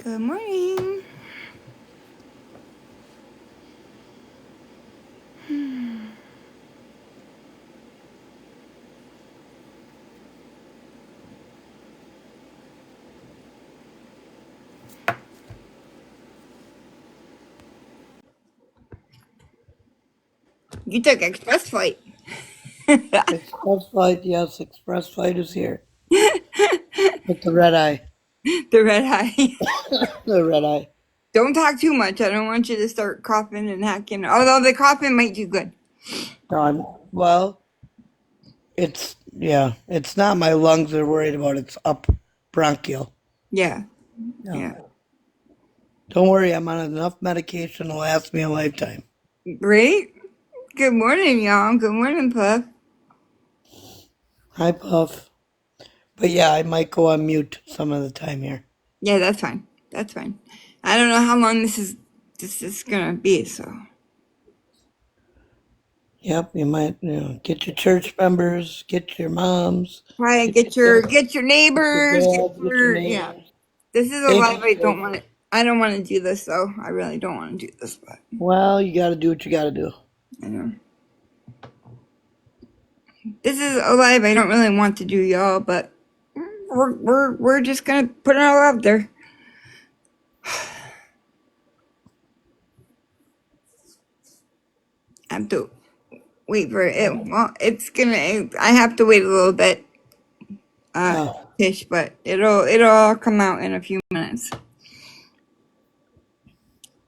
Good morning. You took express flight. Express flight, yes, express flight is here. With the red eye. The red eye. The red eye. Don't talk too much. I don't want you to start coughing and hacking. Although the coughing might do good. Well, it's not my lungs they're worried about, it's up bronchial. Yeah. Yeah. Yeah. Don't worry, I'm on enough medication to last me a lifetime. Great. Good morning, y'all. Good morning, Puff. Hi, Puff. But yeah, I might go on mute some of the time here. Yeah, that's fine. That's fine. I don't know how long this is gonna be, so Yep, you might get your church members, get your moms, try to get get your your dads, neighbors, get get your yeah. neighbors. This is a Take live. it seriously. I don't want to do this though. I really don't want to do this, but Well, you gotta do what you gotta do. I know. This is a live I don't really want to do, y'all, but we're just gonna put it all out there. I have to wait for it. Well, I have to wait a little bit, Oh, Tish, but it'll all come out in a few minutes.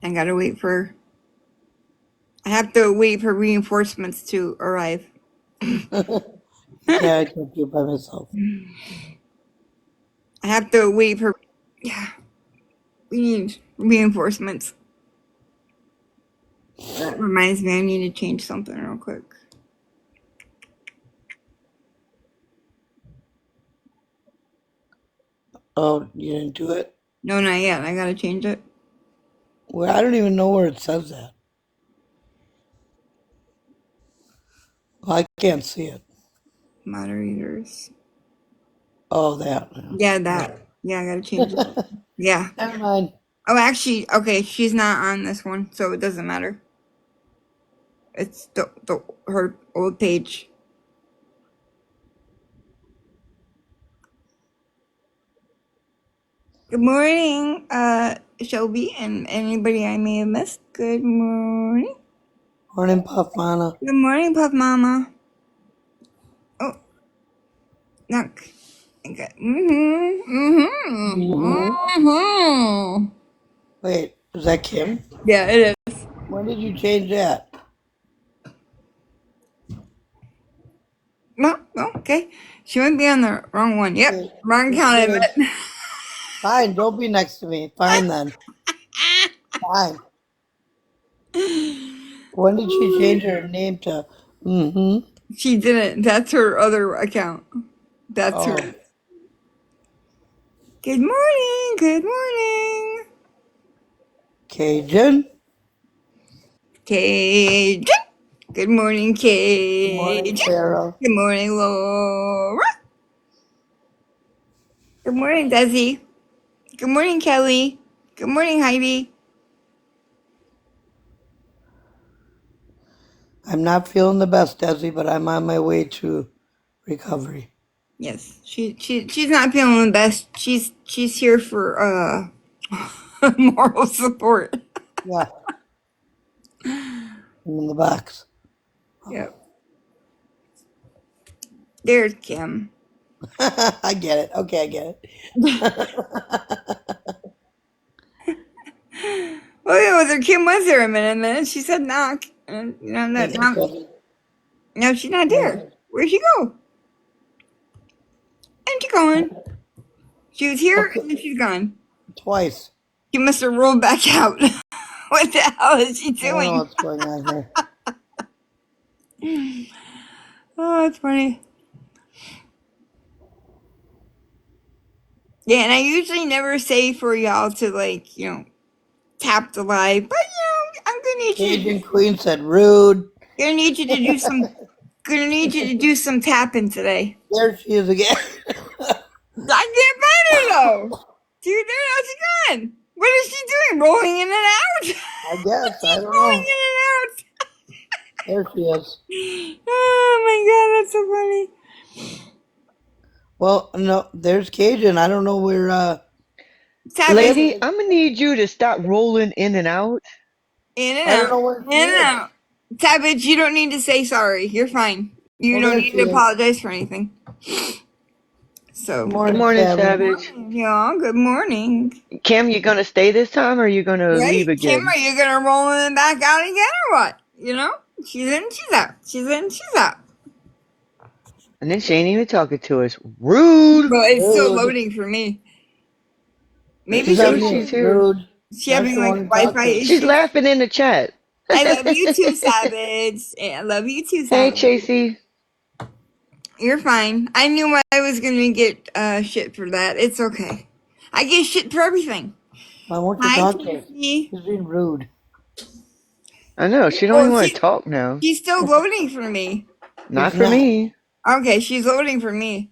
I gotta wait for. I have to wait for reinforcements to arrive. yeah, I can't do it by myself. I have to wait for. Yeah, we need reinforcements. That reminds me, I need to change something real quick. Oh, you didn't do it? No, not yet. I gotta change it. Well, I don't even know where it says that. Well, I can't see it. Moderators. Oh, that. Yeah, that. Yeah, I gotta change it. Yeah. Never mind. Oh, actually, okay, she's not on this one, so it doesn't matter. It's her old page. Good morning, Shelby, and anybody I may have missed. Good morning. Morning, Puff Mana. Good morning, Puff Mama. Oh, knock. Okay. Wait, is that Kim? Yeah, it is. When did you change that? No, okay. She might be on the wrong one. Yep, Okay, wrong just count, I kidding. bet. Fine, don't be next to me. Fine then. Fine. When did she change her name to? Mm-hmm. She didn't. That's her other account. That's her. Oh, Good morning. Good morning. Cajun. Cajun. Good morning, Good morning, Cajun. Sarah. Good morning, Laura. Good morning, Desi. Good morning, Kelly. Good morning, Heidi. I'm not feeling the best, Desi, but I'm on my way to recovery. Yes, she's not feeling the best. She's here for moral support. Yeah, I'm in the box. Yep. There's Kim. I get it. Okay, I get it. Well, yeah, was there Kim was there a minute, and then she said knock, and And then Kevin. no, she's not there. Where'd she go? And she gone. She was here, Okay, and then she's gone. twice. She must have rolled back out. What the hell is she I don't know doing? what's going on here. Oh, that's funny. Yeah, and I usually never say for y'all to tap the live, but I'm Cajun Queen said rude. gonna need you to do some gonna need you to do some tapping today. There she is again. I can't find her though. Dude, there she's gone. What is she doing? Rolling in and out? I guess. I She's don't rolling know. in There she is. and out. Oh my god, that's so funny. Well, no, there's Cajun. I don't know where. Savage, Savage. Lady, I'm gonna need you to stop rolling in and out. in and I don't out. know where In she and is. out. Savage, you don't need to say sorry. You're fine. You Oh, don't there need she to is. apologize for anything. Good So, Good morning, morning, Savage. Savage. y'all, good morning. Kim, you gonna stay this time or are you gonna leave Right? Kim, again? are you gonna roll in and back out again or what? You know? She's in, she's out. She's in, she's out. And then she ain't even talking to us. Rude! Well, it's still Rude. loading for me. It Maybe She's not shows she's being she's here. rude. she Now having she like want to talk Wi-Fi to us. She's issues. laughing in the chat. I love you too, Savage. I love you too, Hey, Savage. Chasey. You're fine. I knew I was gonna get shit for that. It's okay. I get shit for everything. Why won't you Hi, talk to us? Casey. She's being rude. I know, she don't Oh, even want to talk now. she's still loading for me. Not She's for not. me. Okay, she's loading for me.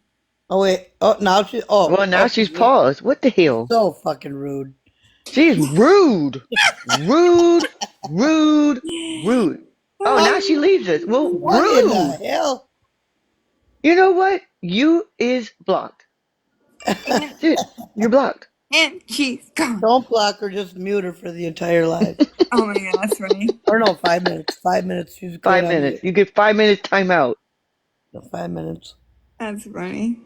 Oh wait. Oh, now she. Oh, Well, now okay. she's Yeah. paused. What the hell? So fucking rude. She's rude. Rude. Rude. Rude. Oh, now she leaves us. Well, What in the rude. hell? You know what? You is blocked. and, That's it. You're blocked. and she's gone. Don't block her. Just mute her for the entire live. Oh my god, that's funny. Or no, 5 minutes. 5 minutes. She's good 5 minutes. on You get 5 minutes timeout. no, 5 minutes. That's funny.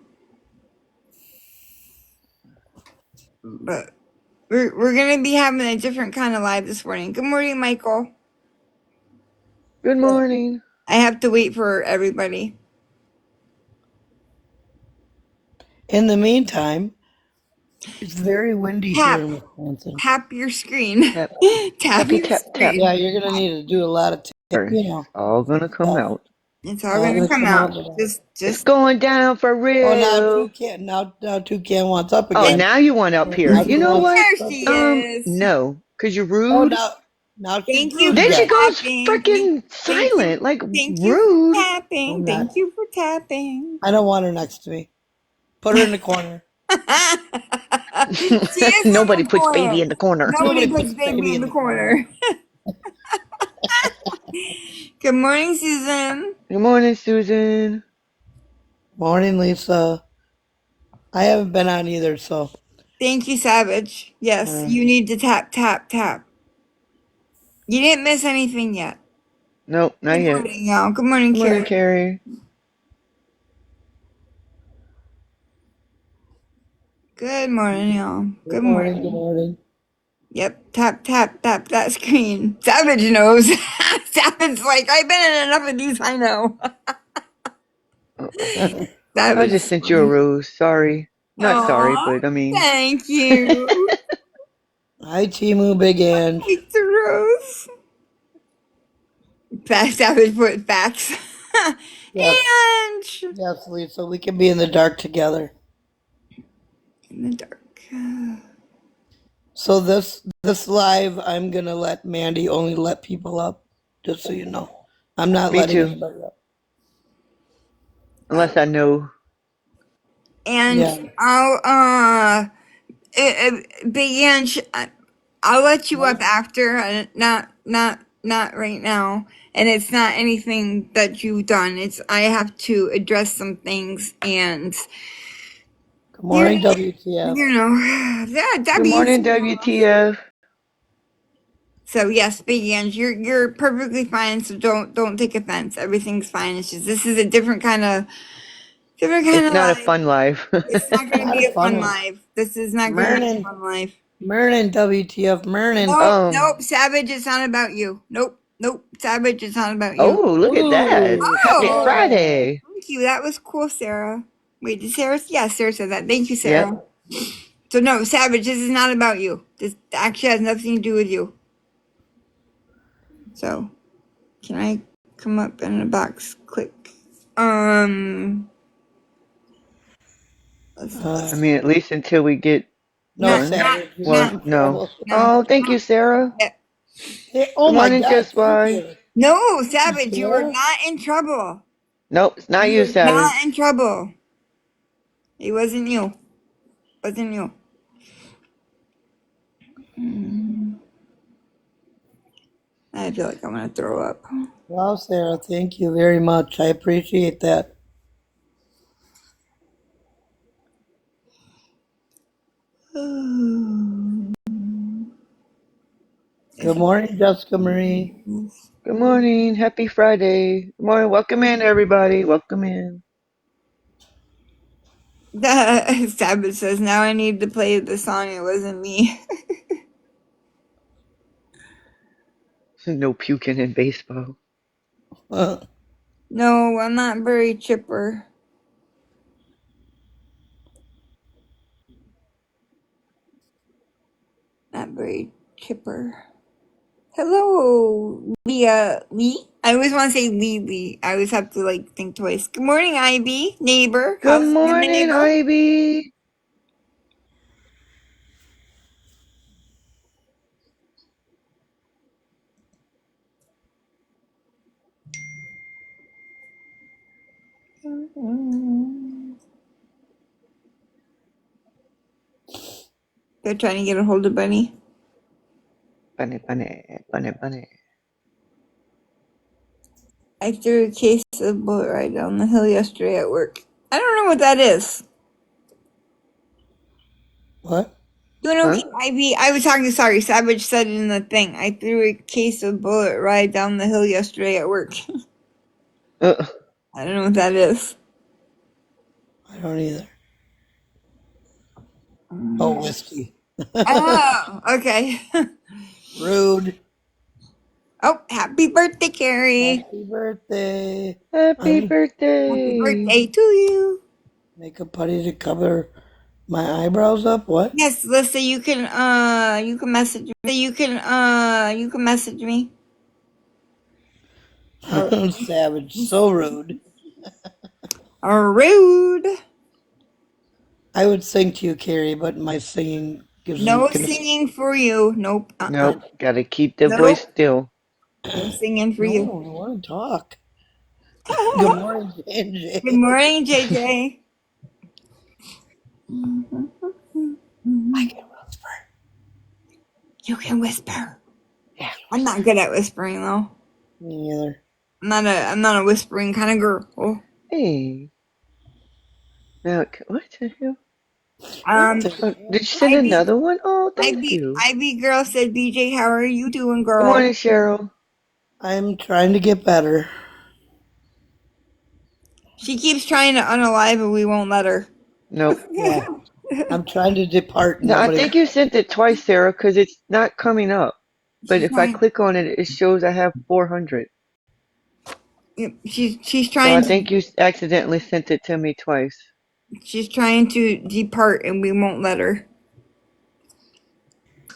But we're gonna be having a different kind of live this morning. Good morning, Michael. Good morning. I have to wait for everybody. In the meantime, it's very windy here Tap, in Wisconsin. tap your screen. Tap, Tap tappy your tap tap. screen. Yeah, you're gonna need to do a lot of, It's you know, all gonna come stuff. out. It's It's all all gonna gonna come come out out. today. It's Just. going down for Oh, now real. Toucan. Now Toucan wants up Oh, again. And now you want up here. Now she You know wants what? there up she again. is. No, because you're Oh, rude. now she's Thank you rude for Then she again. goes tapping. freaking Thank you. silent. Like, Thank you for rude. tapping. I'm Thank not. you for tapping. I don't want her next to me. Put her in the corner. She is in Nobody the puts baby corner. in the corner. Nobody Nobody puts puts baby baby in in the the corner. corner. Good morning, Susan. Good morning, Susan. Morning, Lisa. I haven't been on either, so. Thank you, Savage. Yes, Uh, you need to tap, tap, tap. You didn't miss anything yet. Nope, not Good yet. morning, y'all. Good morning, Good morning, Carrie. Carrie. Good morning, y'all. good Good morning. Good morning. morning. Yep, tap, tap, tap that screen. Savage knows. Savage's like, I've been in enough of these, I know. I Savage. just sent you a rose. Sorry. Not sorry, Aw, but I mean, thank you. Hi, Timu Big Ange. Take the rose. Savage put facts. Yes. And Yes, Lisa. We can be in the dark together. in the dark. So this live, I'm gonna let Mandy only let people up, just so you know. I'm not me letting too. anybody up. Unless I know. And Yeah. Big Ange, I'll let you up No. after, not right now. And it's not anything that you've done. It's I have to address some things, and Good morning, WTF. yeah, Good morning, WTF. So yes, Big Ange, you're perfectly fine. So don't take offense. Everything's fine. It's just this is a different kind It's of not a life. fun life. It's not going to Not be a a fun fun one. life. This is not going to be a Morning. fun life. Morning, WTF. Morning. Nope, um, nope, Savage, it's not about you. Nope, nope, Savage, it's not about you. oh, look at that. Ooh. Happy Oh, Yeah. Friday. thank you. That was cool, Sarah. Wait, did Sarah? Yeah, Sarah said that. Thank you, Yep. Sarah. So no, Savage, this is not about you. This actually has nothing to do with you. So, can I come up in a box quick? Let's I mean, at least until we get No, one. Savage. You're Well, getting in no. trouble. Oh, thank you, Sarah. yeah. Hey, oh Good my morning, God. Just Why. Toucan. No, Savage, you are Sarah? not in trouble. Nope, it's not You you, are not Savage. in trouble. It wasn't you. Wasn't you. I feel like I'm gonna throw up. Wow, Sarah, thank you very much. I appreciate that. Good morning, Jessica Marie. Good morning. Happy Friday. Good morning. Welcome in, everybody. Welcome in. Sabbath says, now I need to play the song. It wasn't me. No puking in baseball. No, I'm not very chipper. Not very chipper. Hello, Leah Lee. I always want to say Lee. I always have to like think twice. Good morning, Ivy, neighbor. Good How's it going, morning, neighbor? Ivy. They're trying to get a hold of Bunny. Bunny, bunny, bunny, bunny. I threw a case of bullet right down the hill yesterday at work. I don't know what that is. What? Doing Huh? okay, Ivy. I was talking. Sorry, Savage said it in the thing. I threw a case of bullet ride down the hill yesterday at work. Uh, I don't know what that is. I don't either. Oh, whiskey. Oh, okay. Rude. Oh, happy birthday, Carrie. Happy birthday. happy I'm Happy birthday. birthday to you. make a putty to cover my eyebrows up. What? Yes, Lisa, you can message me. You can message me. Or, Savage. So rude. or rude. I would sing to you, Carrie, but my singing gives No gonna. singing for you. Nope. Nope. Gotta keep the voice Nope. still. No singing for No, you. I want to talk. Good morning, Good Angie. morning, JJ. I can whisper. You can whisper. Yeah. I'm not good at whispering though. Me either. I'm not a whispering kind of girl. Hey. Now, what the hell? Um, Birthday, Did you send Angie. Ivy, another one? Oh, thank you. Ivy girl said, BJ, how are you doing, Good morning, girl? Cheryl. I'm trying to get better. She keeps trying to unalive and we won't let her. Nope. Yeah, I'm trying to depart and No, I nobody. think you sent it twice, Sarah, because it's not coming up. But She's if I trying. click on it, it shows I have 400. She's So I trying to think you accidentally sent it to me twice. depart and we won't let her.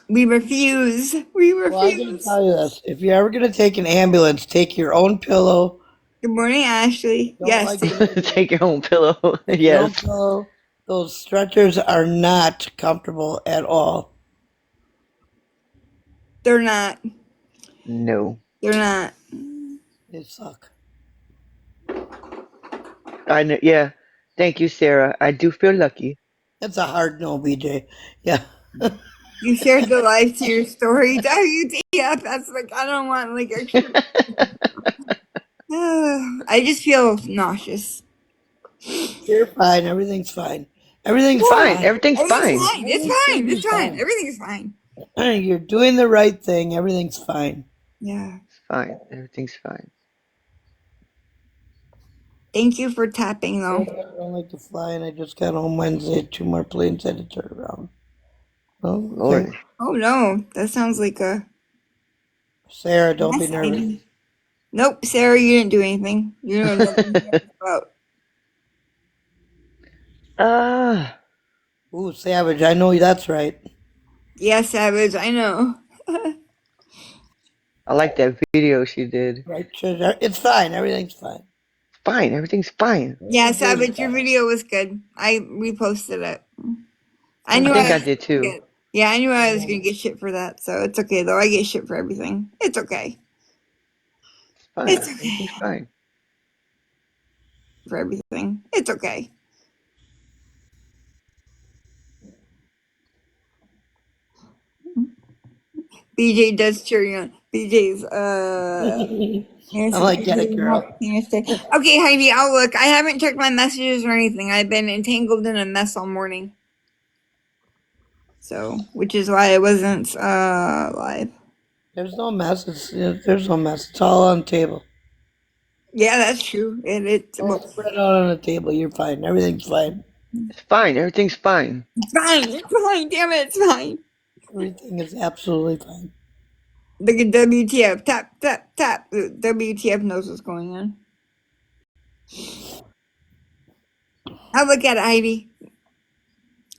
We refuse. We Well, I'm going to refuse. tell you this. If you're ever going to take an ambulance, take your own pillow. Good morning, Ashley. Don't Yes, like the ambulance. Take your own pillow. Take your own Yes. pillow. Those stretchers are not comfortable at all. they're not. No. They're not. They suck. I know. Yeah. Thank you, Sarah. I do feel lucky. It's a hard no, BJ. Yeah. You shared the life to your story. WTF? That's like I don't want like extra. I just feel nauseous. You're fine. Everything's fine. Everything's Fine. fine. Everything's Everything's fine. fine. It's Everything's going fine. to be It's fine. fine. Everything is fine. You're doing the right thing. Everything's fine. Yeah. It's fine. Everything's fine. Thank you for tapping though. Nope, I don't like to fly, and I just got home Wednesday. Two more planes had to turn around. Oh, okay. Lord. Oh no, that sounds like a Sarah, don't be mess nervous. idea. Nope, Sarah, you didn't do anything. You know nothing about. Ah. Ooh, Savage, I know that's right. Yeah, Savage, I know. I like that video she did. Right, Treasure? It's fine. Everything's fine. Fine. Everything's fine. Yeah, Everything is Savage, your fine. video was good. I reposted it. I I knew think I I was did gonna too. get. Yeah, I knew I was gonna get shit for that, so it's okay though. I get shit for everything. It's okay. It's fine. It's okay Everything's fine. for everything. It's okay. BJ does cheer you on. BJ's, I'm like, get it, girl. Okay, Heidi, I'll look. I haven't checked my messages or anything. I've been entangled in a mess all morning. So, which is why I wasn't live. There's no mess. There's no mess. It's all on the table. Yeah, that's true. All spread out on the table. You're fine. Everything's fine. It's fine. Everything's fine. it's fine. It's fine. Damn it, it's fine. Everything is absolutely fine. Look at WTF. Tap, tap, tap. WTF knows what's going on. I'll look at it, Heidi.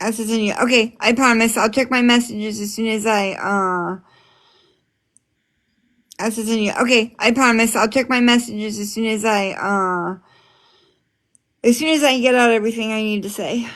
I'll send you. Okay, I promise. I'll check my messages as soon as I'll send you. Okay, I promise. I'll check my messages as soon as I get out everything I need to say.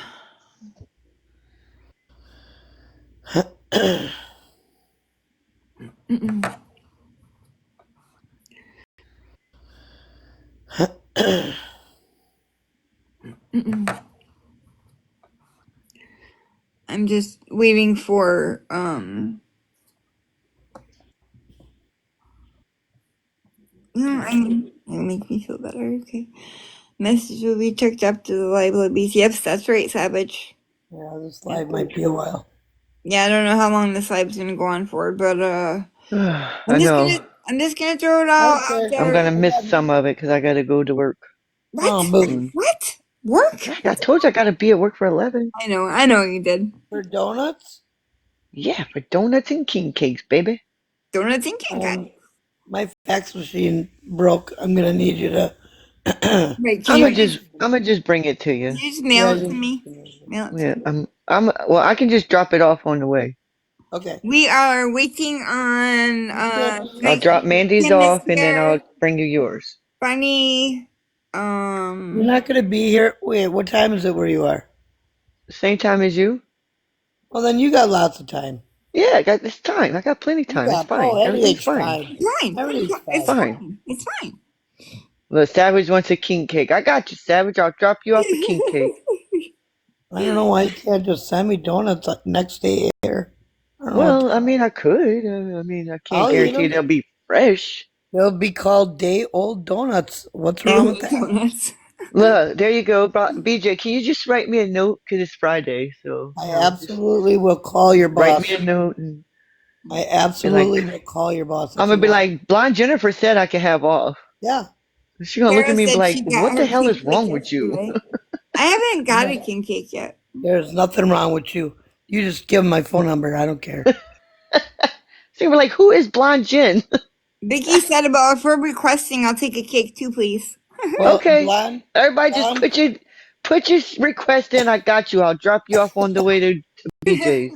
I'm just waiting for no, I mean it'll make me feel better. Okay. Message will be checked up to the liabilities. Yep, that's right, Savage. Yeah, this live might be a while. Yeah, I don't know how long this live's gonna go on for, but I know. I'm just gonna throw it I all don't out care. I'm there. gonna miss some of it because I gotta go to work What? Oh, boo. soon. What? Work? Yeah, I told you I gotta be at work for 11. I know you did. For donuts? Yeah, for donuts and king cakes, baby. Donuts and king cake. My fax machine broke. I'm gonna need you to. Right, I'm gonna just bring it to you. can you just mail it to me? Mail it to Yeah, me. well, I can just drop it off on the way. Okay. We are waiting on I'll drop Mandy's Kim is off and then I'll here. bring you yours. Bunny. You're not gonna be here. Wait, what time is it where you are? Same time as you? Well, then you got lots of time. Yeah, I got this time. I got plenty of You time. It's got. Oh, fine. Everything's everything's fine. fine. Fine. Everything's It's fine. Fine. fine. It's fine. Look, Savage wants a king cake. I got you, Savage. I'll drop you off a king cake. I don't know why you can't just send me donuts like next day here. I don't know what. Well, I mean, I could. I mean, I can't I'll eat guarantee them. they'll be fresh. They'll be called day-old donuts. What's wrong with that? Donuts. Look, there you go. BJ, can you just write me a note? Because it's Friday. So, I you know, just absolutely will call your write boss. me a note and I be absolutely like, will call your boss I'm if going you to be want. like, Blonde Jennifer said I could have off. Yeah. She's going to look at Kara me and be said like, she got what her the hell king is cake wrong with you? yesterday. I haven't got Yeah. a king cake yet. There's nothing wrong with you. You just give them my phone number. I don't care. So we're like, who is Blonde Jen? Vicky said about if we're requesting, I'll take a cake too, please. Well, Okay. Everybody just blonde, put your request in. I got you. I'll drop you off on the way to BJ's.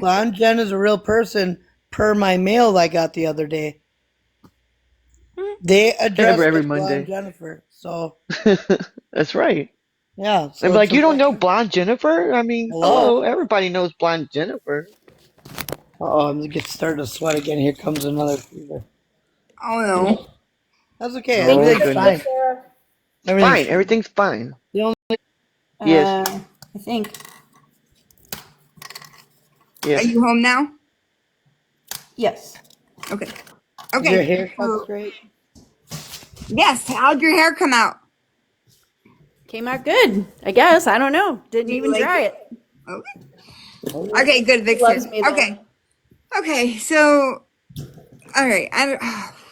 blonde Jen is a real person per my mail I got the other day. They addressed Every as blonde Monday. Jennifer. So, That's right. yeah. They'd So be it's like, a you don't know record. Blonde Jennifer? I mean, Hello? hello, everybody knows Blonde Jennifer. Uh-oh, I'm getting starting to sweat again. Here comes another fever. Oh no. That's okay. Oh Everything's goodness. fine. Everything's Fine, everything's fine. the only Yes, I think. Are yes. you home now? Yes. Okay. is your Okay. haircut So, straight? yes. How'd your hair come out? Came out good, I guess. I don't know. Didn't Do you even like try it? it. Okay. Okay. Good, He loves Vixen. me though. Okay. Okay. So, all right.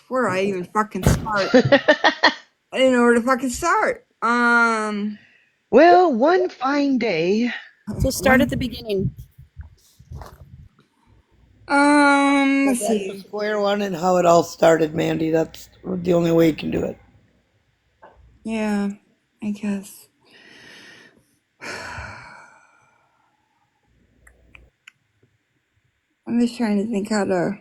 Where do I even fucking start? I didn't know where to fucking start. Well, one fine day. So start at the beginning. Go Let's back to see. square one and how it all started, Mandy. That's the only way you can do it. Yeah, I guess. I'm just trying to think how to.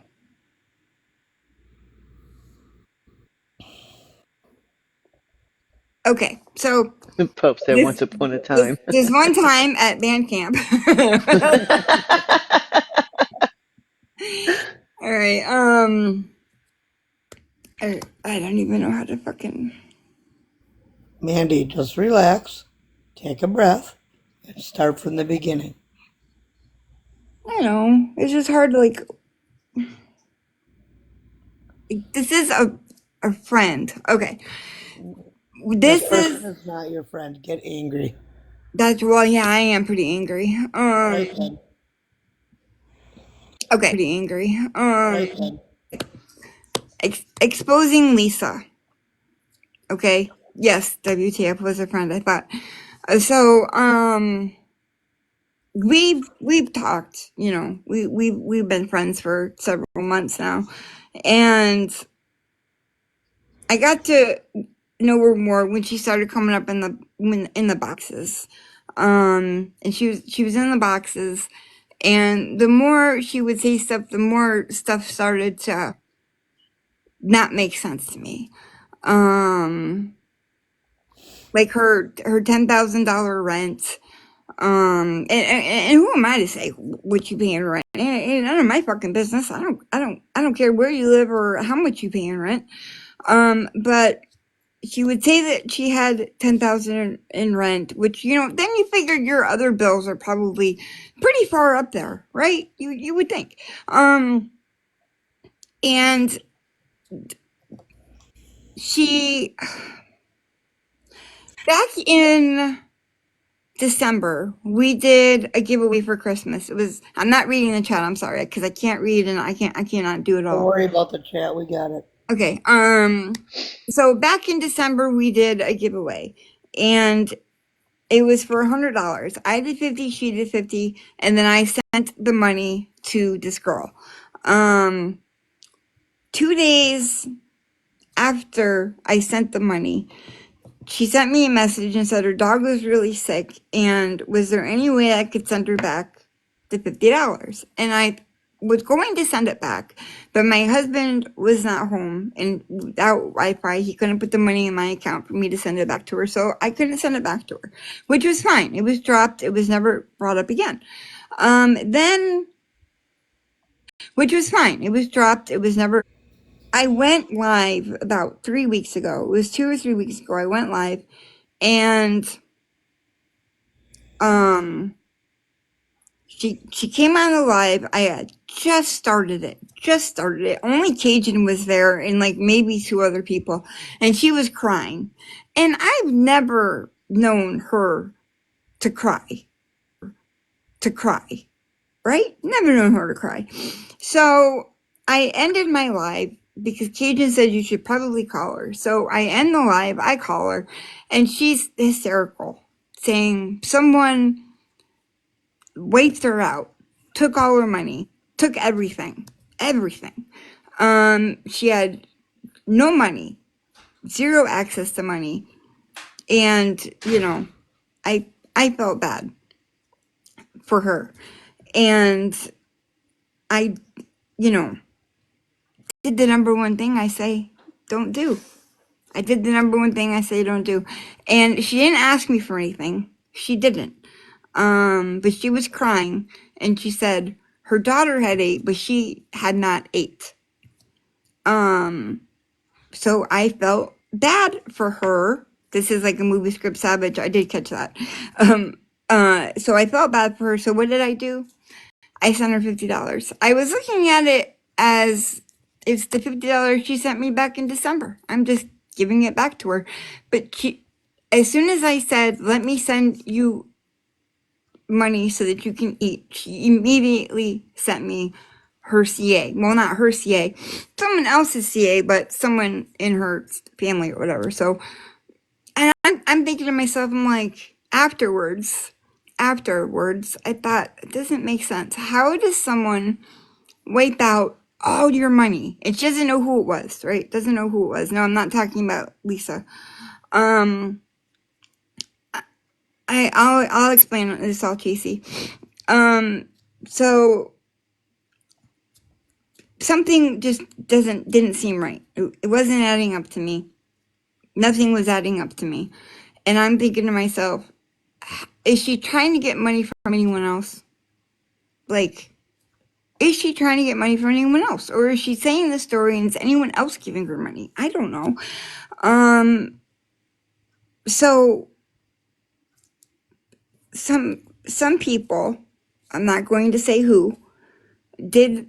Okay, so Pup said this once upon a this time. this one time at band camp. All right. I don't even know how to fucking. Mandy, just relax, take a breath, and start from the beginning. I don't know. It's just hard to like. this is a friend. Okay. This This person is is not your friend. Get angry. that's well, yeah, I am pretty angry. Right then. Right Okay. then. Exposing Lisa. Okay. Yes, WTF was a friend, I thought. So, we've talked, we've been friends for several months now. And I got to know her more when she started coming up in the boxes. And she was in the boxes, and the more she would say stuff, the more stuff started to not make sense to me. Like her $10,000 rent. And who am I to say what you paying rent? Ain't none of my fucking business. I don't care where you live or how much you paying rent. But she would say that she had 10,000 in rent, which, then you figure your other bills are probably pretty far up there, right? You would think. And she, back in December, we did a giveaway for Christmas. I'm not reading the chat, I'm sorry, because I can't read and I cannot do it Don't all. worry about the chat. We got it. Okay. So back in December, we did a giveaway, and it was for $100. I did 50, she did 50, and then I sent the money to this girl. 2 days after I sent the money, she sent me a message and said her dog was really sick, and was there any way I could send her back the $50? And I was going to send it back, but my husband was not home, and without Wi-Fi, he couldn't put the money in my account for me to send it back to her, so I couldn't send it back to her, which was fine. It was dropped. It was never brought up again. Then, which was fine. It was dropped. It was never. I went live about 3 weeks ago. It was 2 or 3 weeks ago. I went live, and she came on the live. I had just started it. Only Cajun was there, and like maybe 2 other people, and she was crying. And I've never known her to cry. Right? Never known her to cry. So I ended my live because Cajun said you should probably call her. So I end the live, I call her, and she's hysterical, saying someone wiped her out, took all her money, took everything. She had no money, zero access to money, and I felt bad for her, and I did the number one thing I say don't do. I did the number one thing I say don't do, and she didn't ask me for anything. She didn't. But she was crying, and she said her daughter had ate, but she had not ate. So I felt bad for her. This is like a movie script, Savage. I did catch that. So I felt bad for her. So what did I do? I sent her $50. I was looking at it as it's the $50 she sent me back in December. I'm just giving it back to her. But as soon as I said, let me send you money so that you can eat, she immediately sent me her CA. Well, not her CA, someone else's CA, but someone in her family or whatever. So, and I'm thinking to myself, I'm like, afterwards, I thought, it doesn't make sense. How does someone wipe out all your money? It doesn't know who it was, right? Doesn't know who it was. No, I'm not talking about Lisa. I'll explain this all, Casey. So something just didn't seem right. It wasn't adding up to me. Nothing was adding up to me. And I'm thinking to myself, is she trying to get money from anyone else? Like, is she trying to get money from anyone else? Or is she saying this story and is anyone else giving her money? I don't know. So some people, I'm not going to say who, did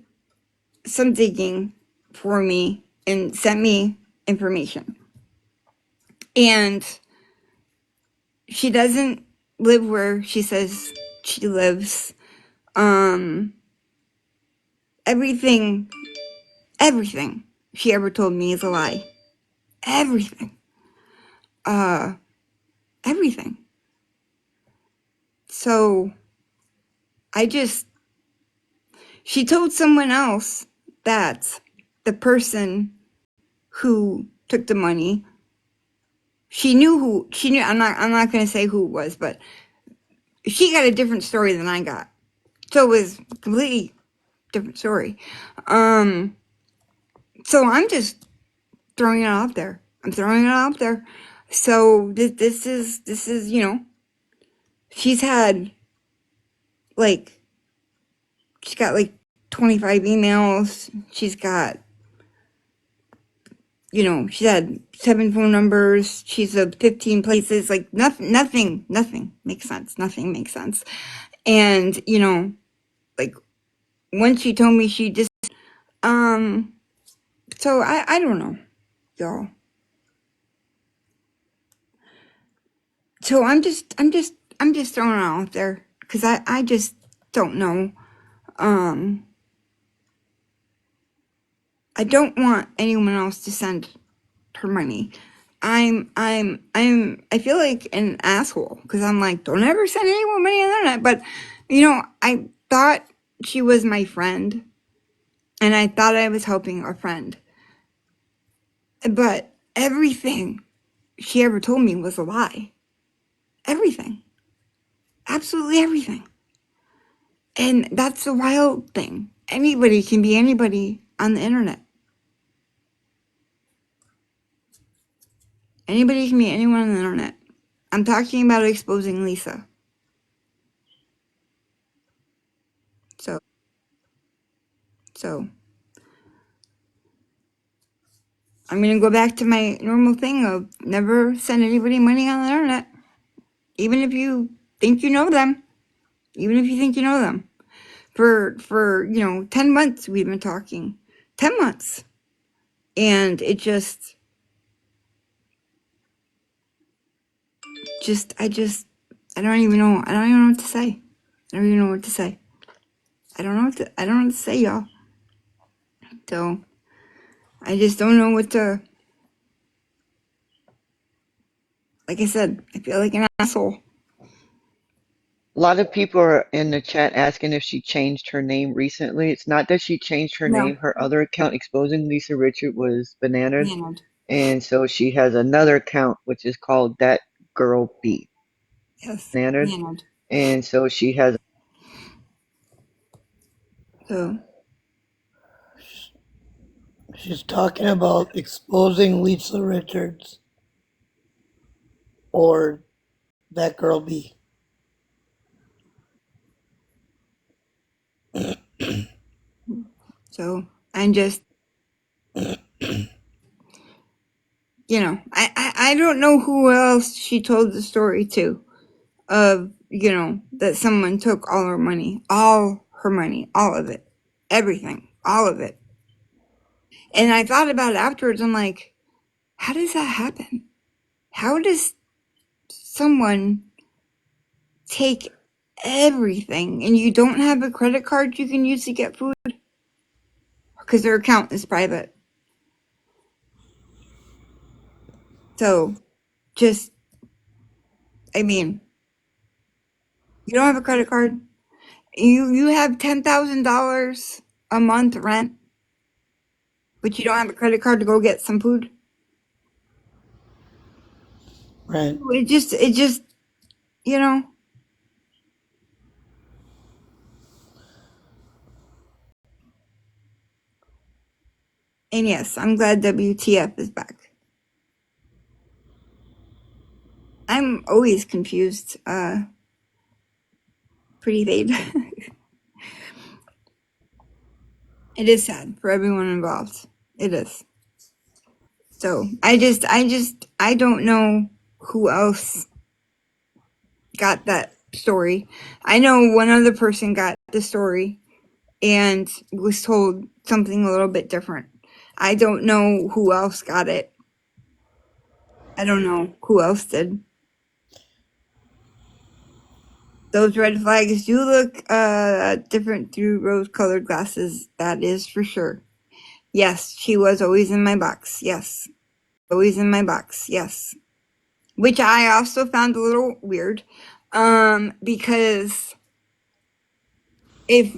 some digging for me and sent me information. And she doesn't live where she says she lives. Everything she ever told me is a lie. Everything. Everything. So she told someone else that the person who took the money, she knew, I'm not going to say who it was, but she got a different story than I got. So it was a completely different story. So I'm just throwing it out there. So this is, she's got like 25 emails. She's had 7 phone numbers. She's of 15 places. Like nothing makes sense. Nothing makes sense. And, like once she told me she just, so I don't know, y'all. So I'm just throwing it out there because I just don't know. I don't want anyone else to send her money. I feel like an asshole because I'm like, don't ever send anyone money on the internet. But, I thought she was my friend and I thought I was helping a friend. But everything she ever told me was a lie. Everything. Absolutely everything. And that's the wild thing. Anybody can be anybody on the internet. Anybody can be anyone on the internet. I'm talking about exposing Lisa. So I'm going to go back to my normal thing of never send anybody money on the internet. Even if you think you know them. For 10 months we've been talking. 10 months. And it I don't even know what to say. I don't know what to say, y'all. So I just don't know what to. Like I said, I feel like an asshole. A lot of people are in the chat asking if she changed her name recently. It's not that she changed her No, name. Her other account, Exposing Lisa Richard, was bananas. man. And so she has another account, which is called That Girl B. Yes, Bananas. man. And so she has. So She's talking about exposing Lisa Richards or That Girl B. I'm just, I don't know who else she told the story to of, that someone took all her money, all of it, everything, all of it. And I thought about it afterwards. I'm like, how does that happen? How does someone take everything and you don't have a credit card you can use to get food? Because their account is private. So just, you don't have a credit card. You have $10,000 a month rent, but you don't have a credit card to go get some food. Right. It just, you know. And yes, I'm glad WTF is back. I'm always confused, pretty babe. It is sad for everyone involved. It is. So I don't know who else got that story. I know one other person got the story and was told something a little bit different. I don't know who else got it. I don't know who else did. Those red flags do look different through rose-colored glasses. That is for sure. Yes, she was always in my box. Yes. Always in my box. Yes. Which I also found a little weird. Because if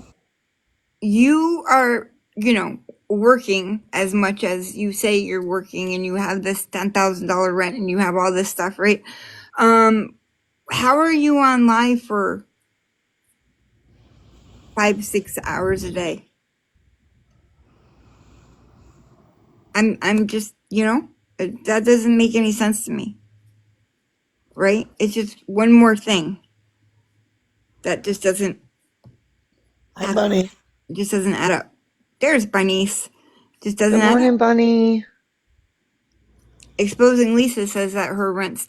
you are, working as much as you say you're working and you have this $10,000 rent and you have all this stuff, right? How are you on live for 5-6 hours a day? I'm just, that doesn't make any sense to me, right? It's just one more thing that just doesn't Hi, add up. Bunny. It just doesn't add up. There's Bunnies. Just doesn't Good add up. morning, Bunny. Exposing Lisa says that her rent's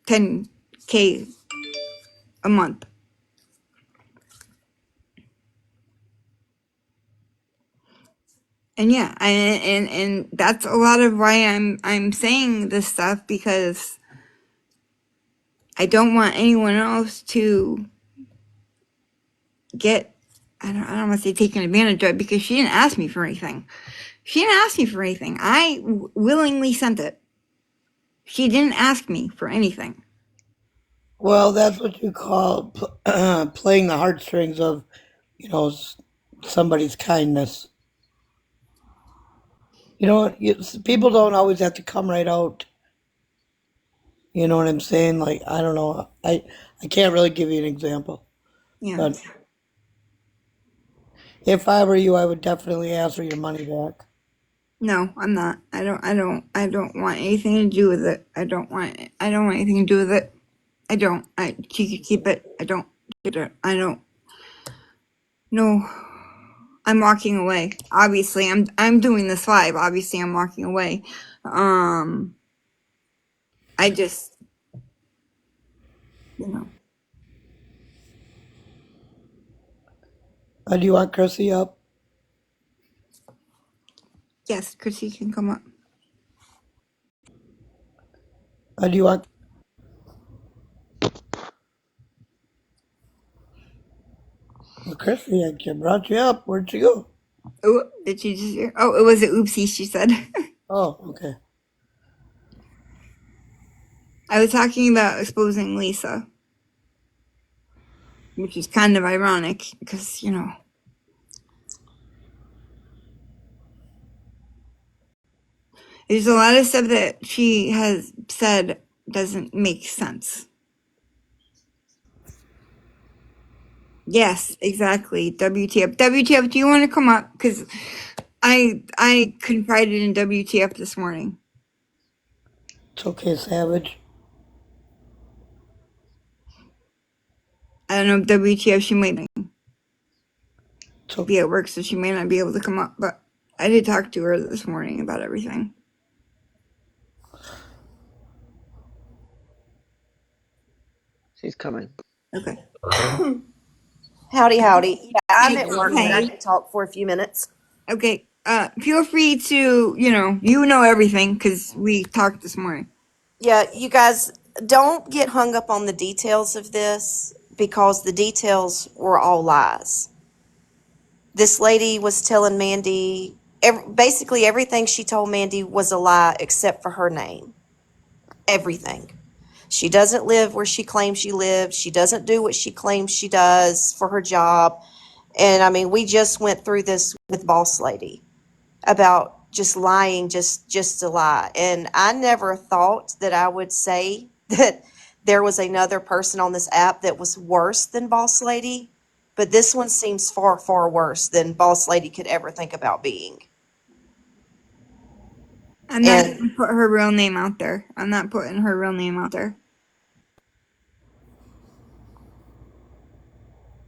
10K a month. And yeah, and that's a lot of why I'm saying this stuff, because I don't want anyone else to get, I don't want to say taken advantage of, because she didn't ask me for anything. She didn't ask me for anything. I willingly sent it. She didn't ask me for anything. Well, that's what you call playing the heartstrings of, somebody's kindness. People don't always have to come right out. You know what I'm saying? Like, I don't know. I can't really give you an example. Yeah. But if I were you, I would definitely ask for your money back. No, I'm not. I don't want anything to do with it. I don't want anything to do with it. She could keep it. I don't. No. I'm walking away. Obviously, I'm doing this live. Obviously, I'm walking away. I just, you know. Do you want Chrissy up? Yes, Chrissy can come up. Do you want Chrissy? I brought you up. Where'd you go? Oh, did she just hear? Oh, it was an oopsie, she said. Oh, okay. I was talking about exposing Lisa, which is kind of ironic because, there's a lot of stuff that she has said doesn't make sense. Yes, exactly. WTF. WTF, do you want to come up? Because I confided in WTF this morning. It's okay, Savage. I don't know if WTF, she might It's okay. be at work, so she may not be able to come up, but I did talk to her this morning about everything. She's coming. Okay. Howdy, howdy. Yeah, I'm at work, but I Hey. can talk for a few minutes. Okay. Feel free to, you know everything because we talked this morning. Yeah, you guys don't get hung up on the details of this because the details were all lies. This lady was telling Mandi, basically everything she told Mandi was a lie except for her name. Everything. She doesn't live where she claims she lives. She doesn't do what she claims she does for her job. And I mean, we just went through this with Boss Lady about just lying, just to lie. And I never thought that I would say that there was another person on this app that was worse than Boss Lady, but this one seems far, far worse than Boss Lady could ever think about being. I'm not And going to put her real name out there. I'm not putting her real name out there.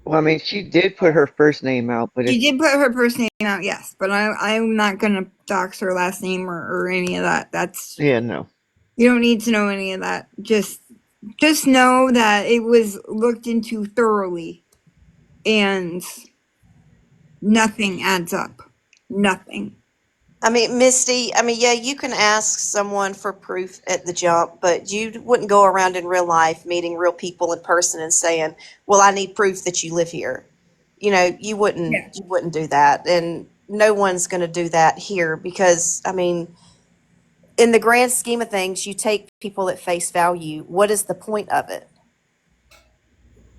Well, I mean, she did put her first name out, but She it's did put her first name out, yes, but I'm not going to dox her last name or any of that. That's, yeah, no. you don't need to know any of that. Just know that it was looked into thoroughly and nothing adds up. Nothing. I mean, Misty, I mean, yeah, you can ask someone for proof at the jump, but you wouldn't go around in real life meeting real people in person and saying, "Well, I need proof that you live here." You know, Yeah. you wouldn't do that, and no one's going to do that here because I mean, in the grand scheme of things, you take people at face value. What is the point of it?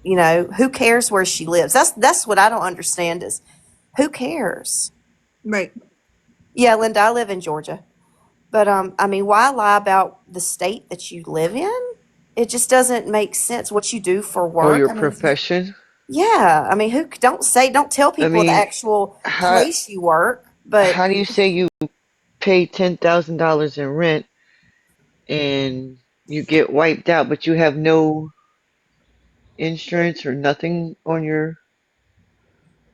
You know, who cares where she lives? That's what I don't understand is who cares? Right. Yeah, Linda, I live in Georgia. But I mean, why lie about the state that you live in? It just doesn't make sense what you do for Or work. your I mean, profession. yeah, I mean, who don't tell I people the mean, actual how place you work, but how do you say you pay $10,000 in rent and you get wiped out, but you have no insurance or nothing on your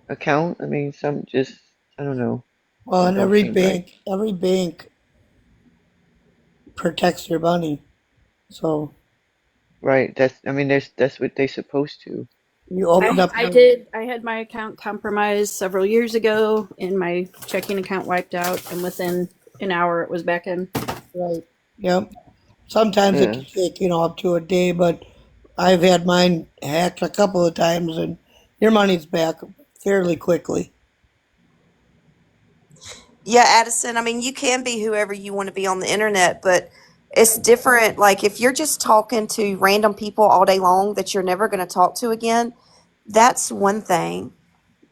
account? I mean, some just, I don't know. Well, That and don't seem right. every bank protects your money. So Right. I mean, that's what they supposed to. you open I, up I your, did. I had my account compromised several years ago, and my checking account wiped out. And within an hour, it was back in. right. Yep. Sometimes it Yeah. can take, up to a day, but I've had mine hacked a couple of times and your money's back fairly quickly. yeah, Addison, I mean, you can be whoever you want to be on the internet, but it's different. Like if you're just talking to random people all day long that you're never going to talk to again, that's one thing.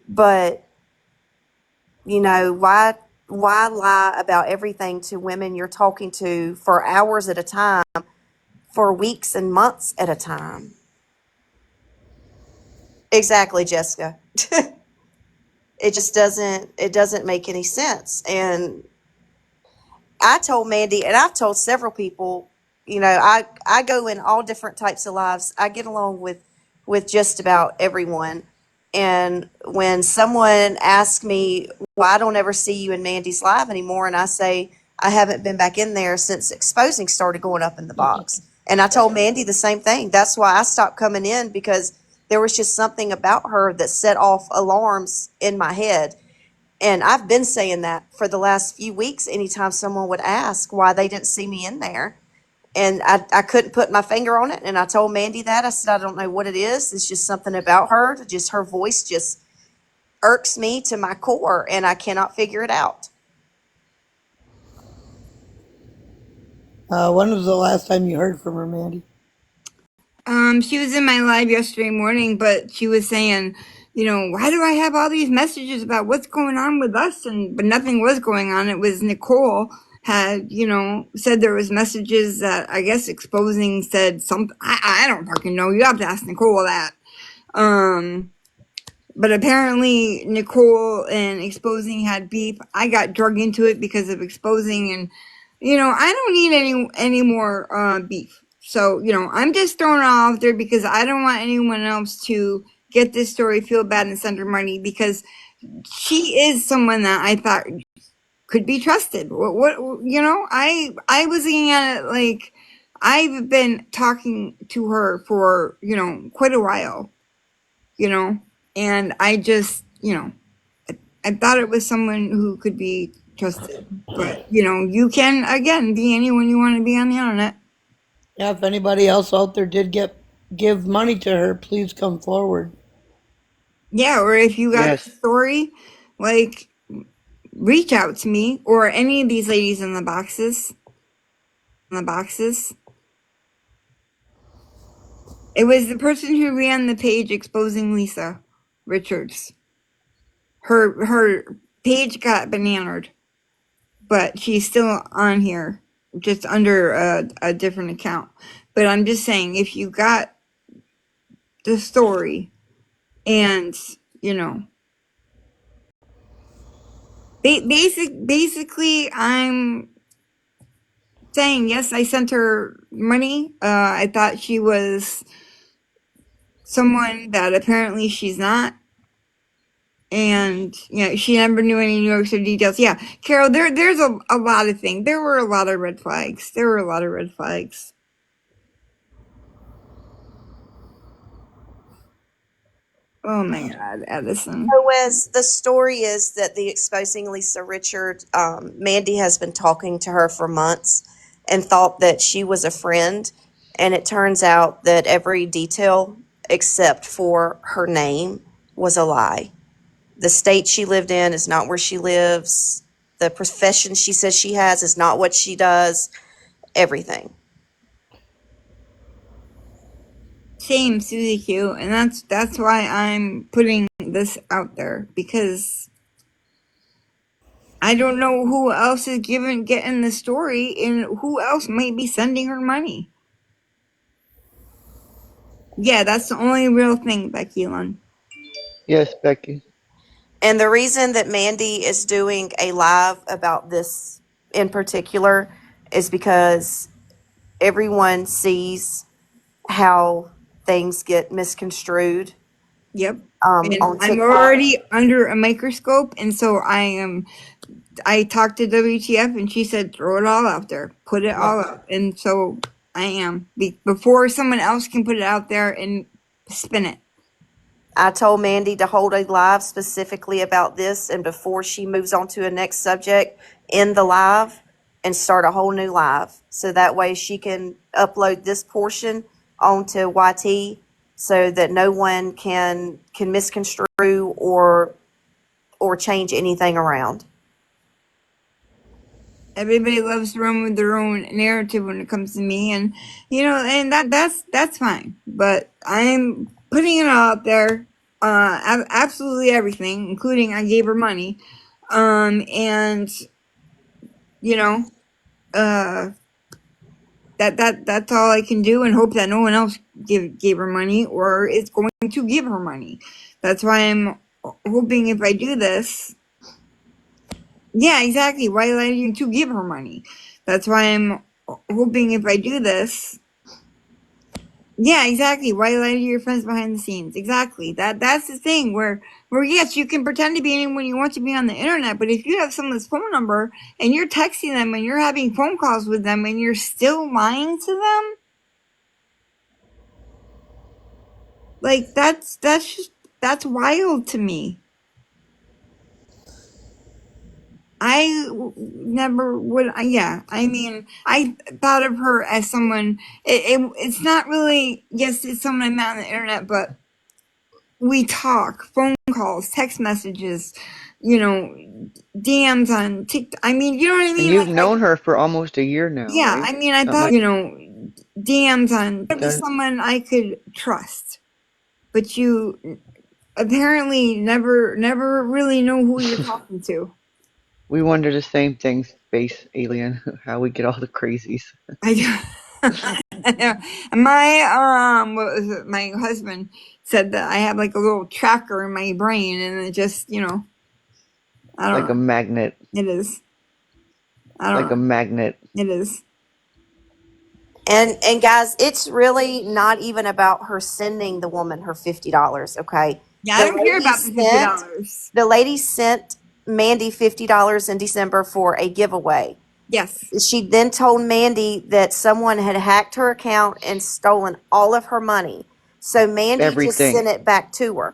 But you know, why lie about everything to women you're talking to for hours at a time, for weeks and months at a time? Exactly, Jessica. It doesn't make any sense. And I told Mandy, and I've told several people, you know, I go in all different types of lives. I get along with just about everyone. And when someone asks me why I don't ever see you in Mandy's live anymore, and I say I haven't been back in there since exposing started going up in the box. And I told Mandy the same thing. That's why I stopped coming in because there was just something about her that set off alarms in my head. And I've been saying that for the last few weeks, anytime someone would ask why they didn't see me in there. And I couldn't put my finger on it. And I told Mandy that. I said, I don't know what it is. It's just something about her. Just her voice just irks me to my core, and I cannot figure it out. When was the last time you heard from her, Mandy? She was in my live yesterday morning, but she was saying, why do I have all these messages about what's going on with us? But nothing was going on. It was Nicole had, said there was messages that I guess exposing said something. I don't fucking know. You have to ask Nicole that. But apparently Nicole and exposing had beef. I got drug into it because of exposing, and I don't need any more beef. So I'm just throwing it out there because I don't want anyone else to get this story, feel bad, and send her money because she is someone that I thought could be trusted. What I was looking at it like I've been talking to her for quite a while, you know, and I just I thought it was someone who could be trusted. But you can again be anyone you want to be on the internet. Yeah, if anybody else out there did give money to her, please come forward. Yeah, or if you got a Yes. story, like reach out to me or any of these ladies in the boxes. It was the person who ran the page exposing Lisa Richards. Her page got bananaed, but she's still on here, just under a different account. But I'm just saying, if you got the story and basically I'm saying yes, I sent her money. I thought she was someone that apparently she's not, and she never knew any New York City details. Yeah, Carol, there's a lot of things. There were a lot of red flags. Oh my God, Edison. So, Wes, the story is that the exposing Lisa Richard, Mandy has been talking to her for months and thought that she was a friend. And it turns out that every detail except for her name was a lie. The state she lived in is not where she lives. The profession she says she has is not what she does. Everything. Same, Susie Q, and that's why I'm putting this out there, because I don't know who else is getting the story, and who else might be sending her money. Yeah, that's the only real thing, Becky Lynn. Yes, Becky. And the reason that Mandy is doing a live about this in particular is because everyone sees how things get misconstrued Yep. on And I'm TikTok. already under a microscope, and so I talked to WTF, and she said, throw it all out there, put it all out. And so I am, before someone else can put it out there and spin it. I told Mandy to hold a live specifically about this, and before she moves on to a next subject, end the live and start a whole new live. So that way she can upload this portion onto YT so that no one can misconstrue or change anything around. Everybody loves to run with their own narrative when it comes to me, and and that's fine. But I'm putting it out there, absolutely everything, including I gave her money, and you know, uh, that's all I can do, and hope that no one else gave her money or is going to give her money. That's why I'm hoping, if I do this. Yeah, exactly. Why lie to you to give her money? That's why I'm hoping, if I do this. Yeah, exactly. Why lie to your friends behind the scenes? Exactly. That's the thing where yes, you can pretend to be anyone you want to be on the internet, but if you have someone's phone number and you're texting them and you're having phone calls with them and you're still lying to them, like that's wild to me. Never would. Yeah, I mean, I thought of her as someone. It's not really. Yes, it's someone I met on the internet, but we talk, phone calls, text messages, DMs on TikTok. I mean, you know what I And mean? you've known her for almost a year now, Yeah. right? I mean, I Something thought, like DMs on that. someone I could trust, but you apparently never really know who you're talking to. We wonder the same thing, space alien, how we get all the crazies. I do. My what was it? My husband said that I have like a little tracker in my brain, and it just I don't Like a know. magnet. It is. I don't Like a know. magnet. It is. And guys, it's really not even about her sending the woman her $50, okay? Yeah, I The don't care lady about the fifty sent dollars. the lady sent Mandy $50 in December for a giveaway. Yes. She then told Mandy that someone had hacked her account and stolen all of her money. So Mandy just Everything. sent it back to her.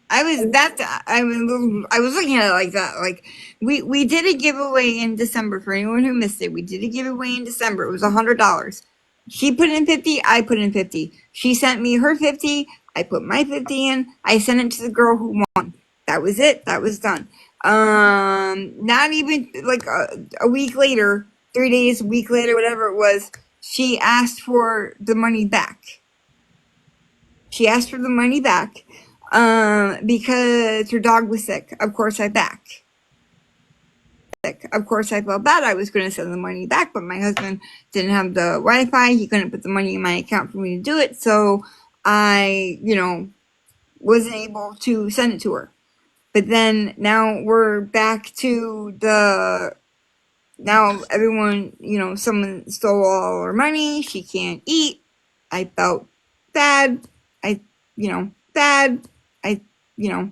I was looking at it like that. Like we did a giveaway in December. For anyone who missed it, we did a giveaway in December. It was $100. She put in 50. I put in 50. She sent me her 50. I put my 50 in. I sent it to the girl who won. That was it. That was done. Not even like a week later, 3 days, a week later, whatever it was. She asked for the money back. She asked for the money back because her dog was sick. Of course, I back. Of course, I felt bad. I was going to send the money back, but my husband didn't have the Wi-Fi. He couldn't put the money in my account for me to do it. So I, wasn't able to send it to her. But then now we're back to now everyone, someone stole all her money. She can't eat. I felt bad. Bad. I, you know,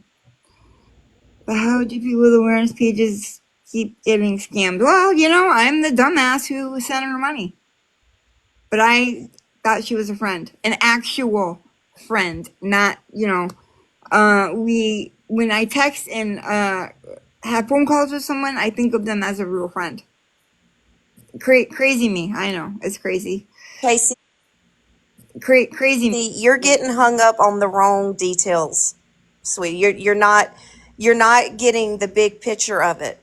but how do people with awareness pages keep getting scammed? Well, I'm the dumbass who sent her money. But I thought she was a friend, an actual friend, not, when I text and have phone calls with someone, I think of them as a real friend. Crazy me, I know, it's crazy. Casey, Crazy me. you're getting hung up on the wrong details, sweetie. You're not getting the big picture of it.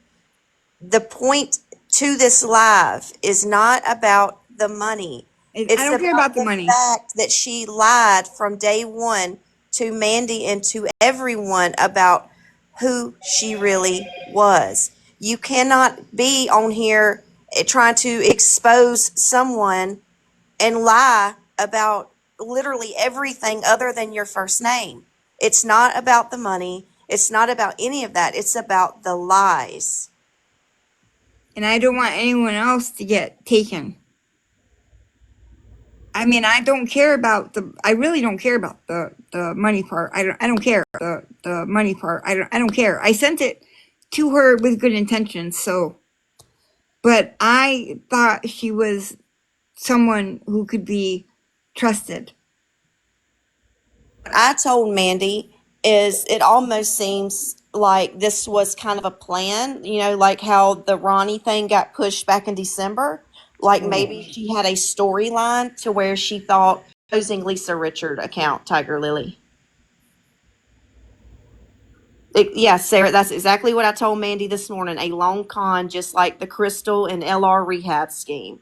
The point to this live is not about the money. I It's don't care about about the the money. fact that she lied from day one to Mandy and to everyone about who she really was. You cannot be on here trying to expose someone and lie about literally everything other than your first name. It's not about the money. It's not about any of that. It's about the lies. And I don't want anyone else to get taken. I mean, I don't care about I really don't care about the money part. I don't care. The money part. I don't care. I sent it to her with good intentions, so, but I thought she was someone who could be trusted. What I told Mandy is it almost seems like this was kind of a plan, like how the Ronnie thing got pushed back in December. Like maybe she had a storyline to where she thought posing Lisa Richard account, Tiger Lily. Yeah, Sarah, that's exactly what I told Mandy this morning. A long con, just like the Crystal and LR rehab scheme.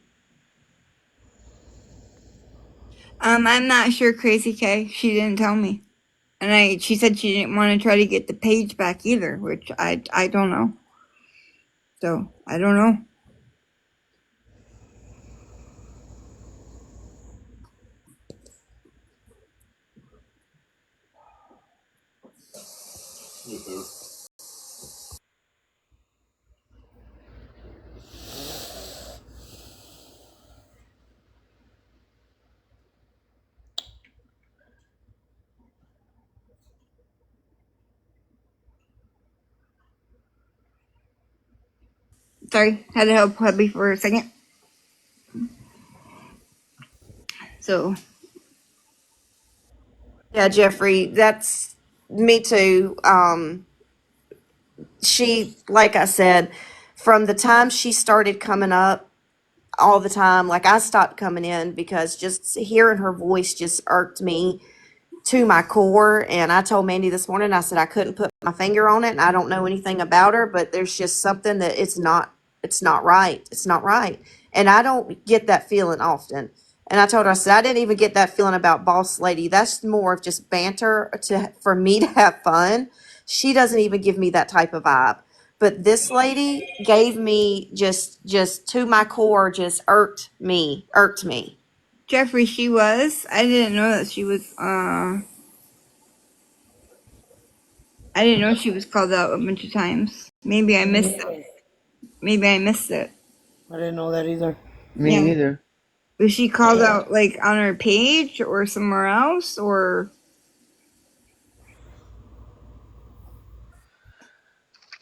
I'm not sure, Crazy K. She didn't tell me, and she said she didn't want to try to get the page back either, which I don't know. So I don't know. Sorry, had to help hubby for a second. So Yeah, Jeffrey, that's me too. She, like I said, from the time she started coming up all the time, like I stopped coming in because just hearing her voice just irked me to my core. And I told Mandy this morning, I said I couldn't put my finger on it, and I don't know anything about her, but there's just something that it's not right. It's not right. And I don't get that feeling often. And I told her, I said, I didn't even get that feeling about Boss Lady. That's more of just banter for me to have fun. She doesn't even give me that type of vibe. But this lady gave me just to my core, just irked me. Jeffrey, she was. I didn't know that she was. I didn't know she was called out a bunch of times. Maybe I missed it. Maybe I missed it. I didn't know that either. Me Yeah. either. Was she called out like on her page or somewhere else, or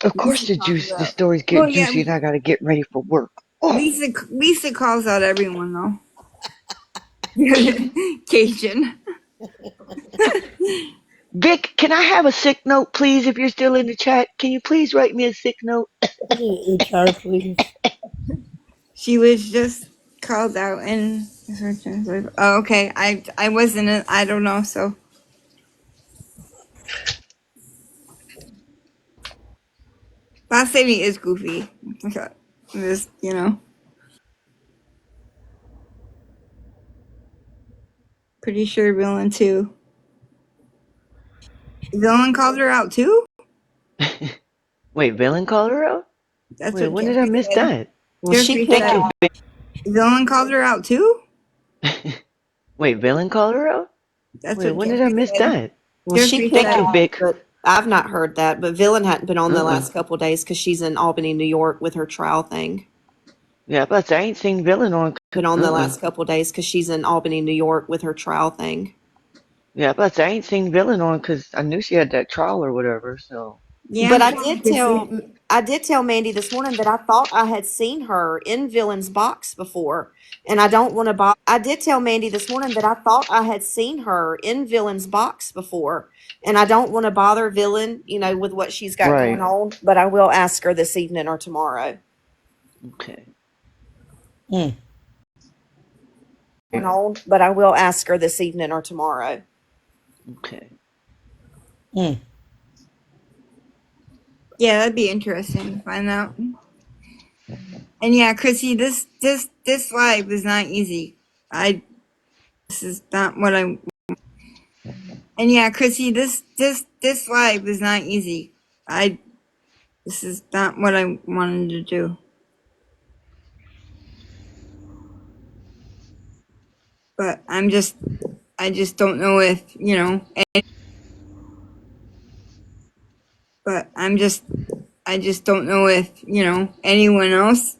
Of course Lisa the calls juice, her the out? stories Well, get yeah, juicy and I gotta get ready for work. Oh, Lisa calls out everyone though. Cajun. Vic, can I have a sick note, please? If you're still in the chat, can you please write me a sick note? HR, please. She was just called out in. Oh, okay. I wasn't. I don't know. So Boss Lady is goofy. Okay. Just pretty sure Villain too. Villain called her out too. Wait, Villain called her out? That's Wait, what when did I Jeffrey miss said. that? Well, she Jeffrey picked Thank said you, Vic. Villain called her out too. Wait, Villain called her out? That's Wait, what when did I Jeffrey miss said. that? Well, she Jeffrey picked Thank said. you, that, Vic. but I've not heard that. But Villain hadn't been on the Uh-uh. last couple of days because she's in Albany, New York with her trial thing. Yeah, but I ain't seen Villain on. Been on the Uh-uh. last couple of days because she's in Albany, New York with her trial thing. Yeah, but I ain't seen Villain on because I knew she had that trial or whatever. So Yeah, But I come on, did tell Jeffrey. I did tell Mandy this morning that I thought I had seen her in Villain's box before, and I don't want to bother. I did tell Mandy this morning that I thought I had seen her in Villain's box before, and I don't want to bother Villain, with what she's got going Right. on. But I will ask her this evening or tomorrow. Okay. Hmm. But I will ask her this evening or tomorrow. Okay. Hmm. Yeah, that'd be interesting to find out. And yeah, Chrissy, this live is not easy. This is not what I. And yeah, Chrissy, this live is not easy. This is not what I wanted to do. But I just don't know if But I just don't know if anyone else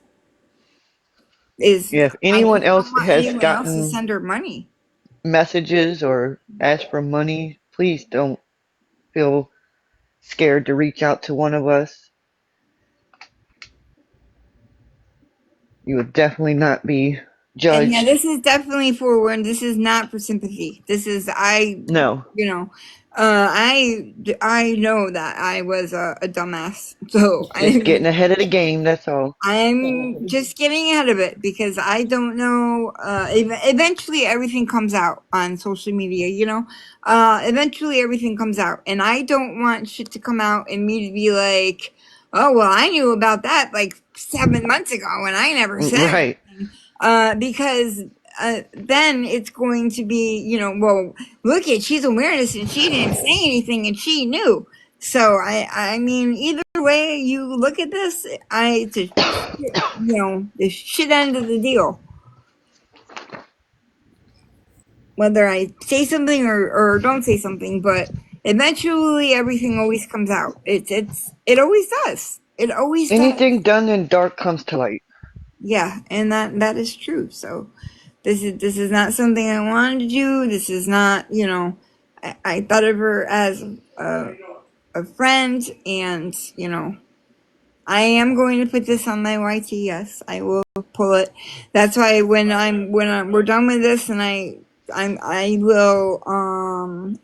is. Yeah, if I anyone just don't else want has anyone else to gotten send her money. messages or asked for money, please don't feel scared to reach out to one of us. You would definitely not be And yeah, judged. this is definitely forward. This is not for sympathy. This is No, you know, I know that I was a dumbass. So just getting ahead of the game, that's all. I'm just getting ahead of it because I don't know. Eventually, everything comes out on social media. Eventually everything comes out, and I don't want shit to come out and me to be like, "Oh well, I knew about that like 7 months ago, and I never said Right. anything." Because then it's going to be, well, look at she's awareness and she didn't say anything and she knew. So I mean, either way you look at this, it's a the shit end of the deal. Whether I say something or don't say something, but eventually everything always comes out. It always does. It always does. Anything done in dark comes to light. Yeah, and that is true. So this is not something I wanted to do. This is not, I thought of her as a friend, and I am going to put this on my YT. Yes, I will pull it. That's why we're done with this, and I will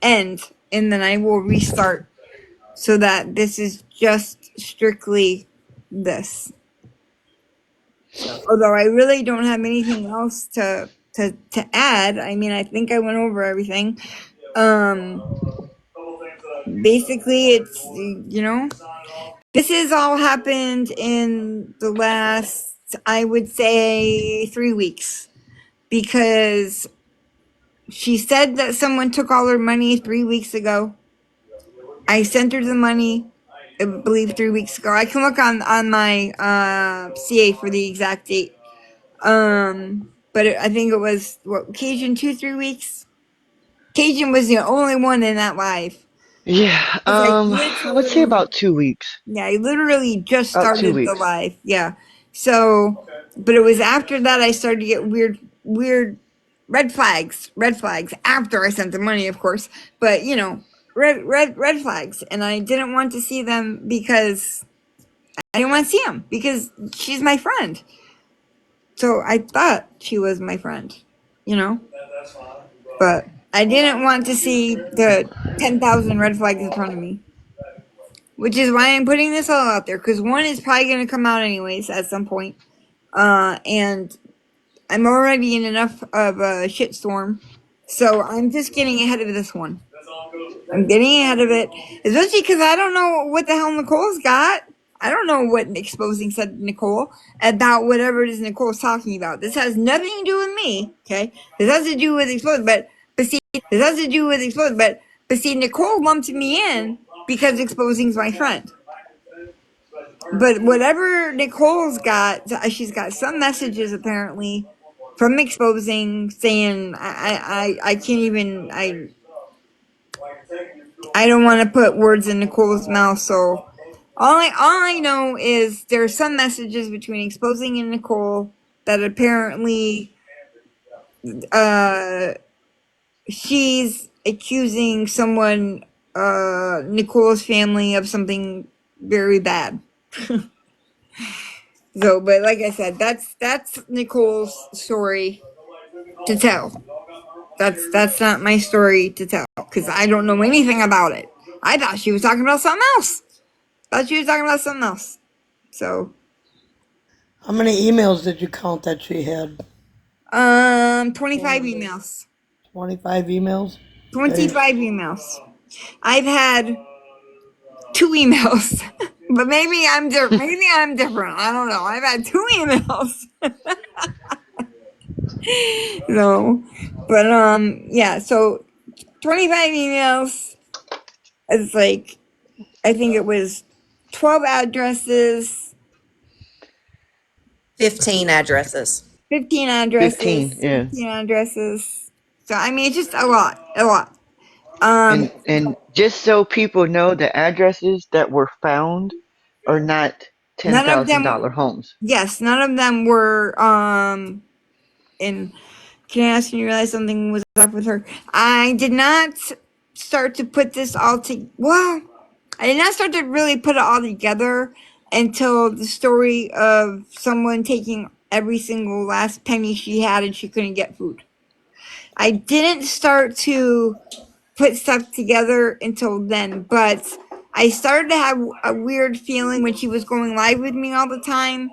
end, and then I will restart so that this is just strictly this. So, although I really don't have anything else to add. I mean, I think I went over everything. Um, Basically, it's this has all happened in the last, I would say, 3 weeks, because she said that someone took all her money 3 weeks ago. I sent her the money, I believe 3 weeks ago. I can look on my CA for the exact date. But I think it was Cajun 2-3 weeks. Cajun was the only one in that live. Yeah, It's like I would say literally, about 2 weeks. yeah, I literally just About two started the weeks. live. Yeah. So, but it was after that I started to get weird red flags after I sent the money, of course. But red flags, and I didn't want to see them because I didn't want to see them because she's my friend. So I thought she was my friend, you know. But I didn't want to see the 10,000 red flags in front of me. Which is why I'm putting this all out there, because one is probably going to come out anyways at some point. And I'm already in enough of a shitstorm. So I'm just getting ahead of this one. I'm getting ahead of it. Especially because I don't know what the hell Nicole's got. I don't know what exposing said to Nicole about whatever it is Nicole's talking about. This has nothing to do with me, okay? This has to do with exposing, but see, Nicole lumped me in because exposing's my friend. But whatever Nicole's got, she's got some messages apparently from exposing saying I can't even I don't want to put words in Nicole's mouth, so all I know is there's some messages between exposing and Nicole that apparently uh she's accusing someone Nicole's family of something very bad. So, but like I said, that's Nicole's story to tell. That's not my story to tell because I don't know anything about it. I thought she was talking about something else. So, How many emails did you count that she had? 25 emails. 25 emails? Okay. 25 emails. I've had 2 emails, but maybe I'm different. Maybe I'm different. I don't know. I've had 2 emails. No, but yeah. So 25 emails. It's like I think it was 12 addresses, 15 addresses. 15 15, addresses, yeah. 15 addresses. So I mean, it's just a lot. Um, And just so people know, the addresses that were found are not none of them. $10,000 homes. Yes, none of them were in. Can I ask you, realize something was up with her? I did not start to put this all to well, I did not start to really put it all together until the story of someone taking every single last penny she had and she couldn't get food. I didn't start to put stuff together until then, but I started to have a weird feeling when she was going live with me all the time,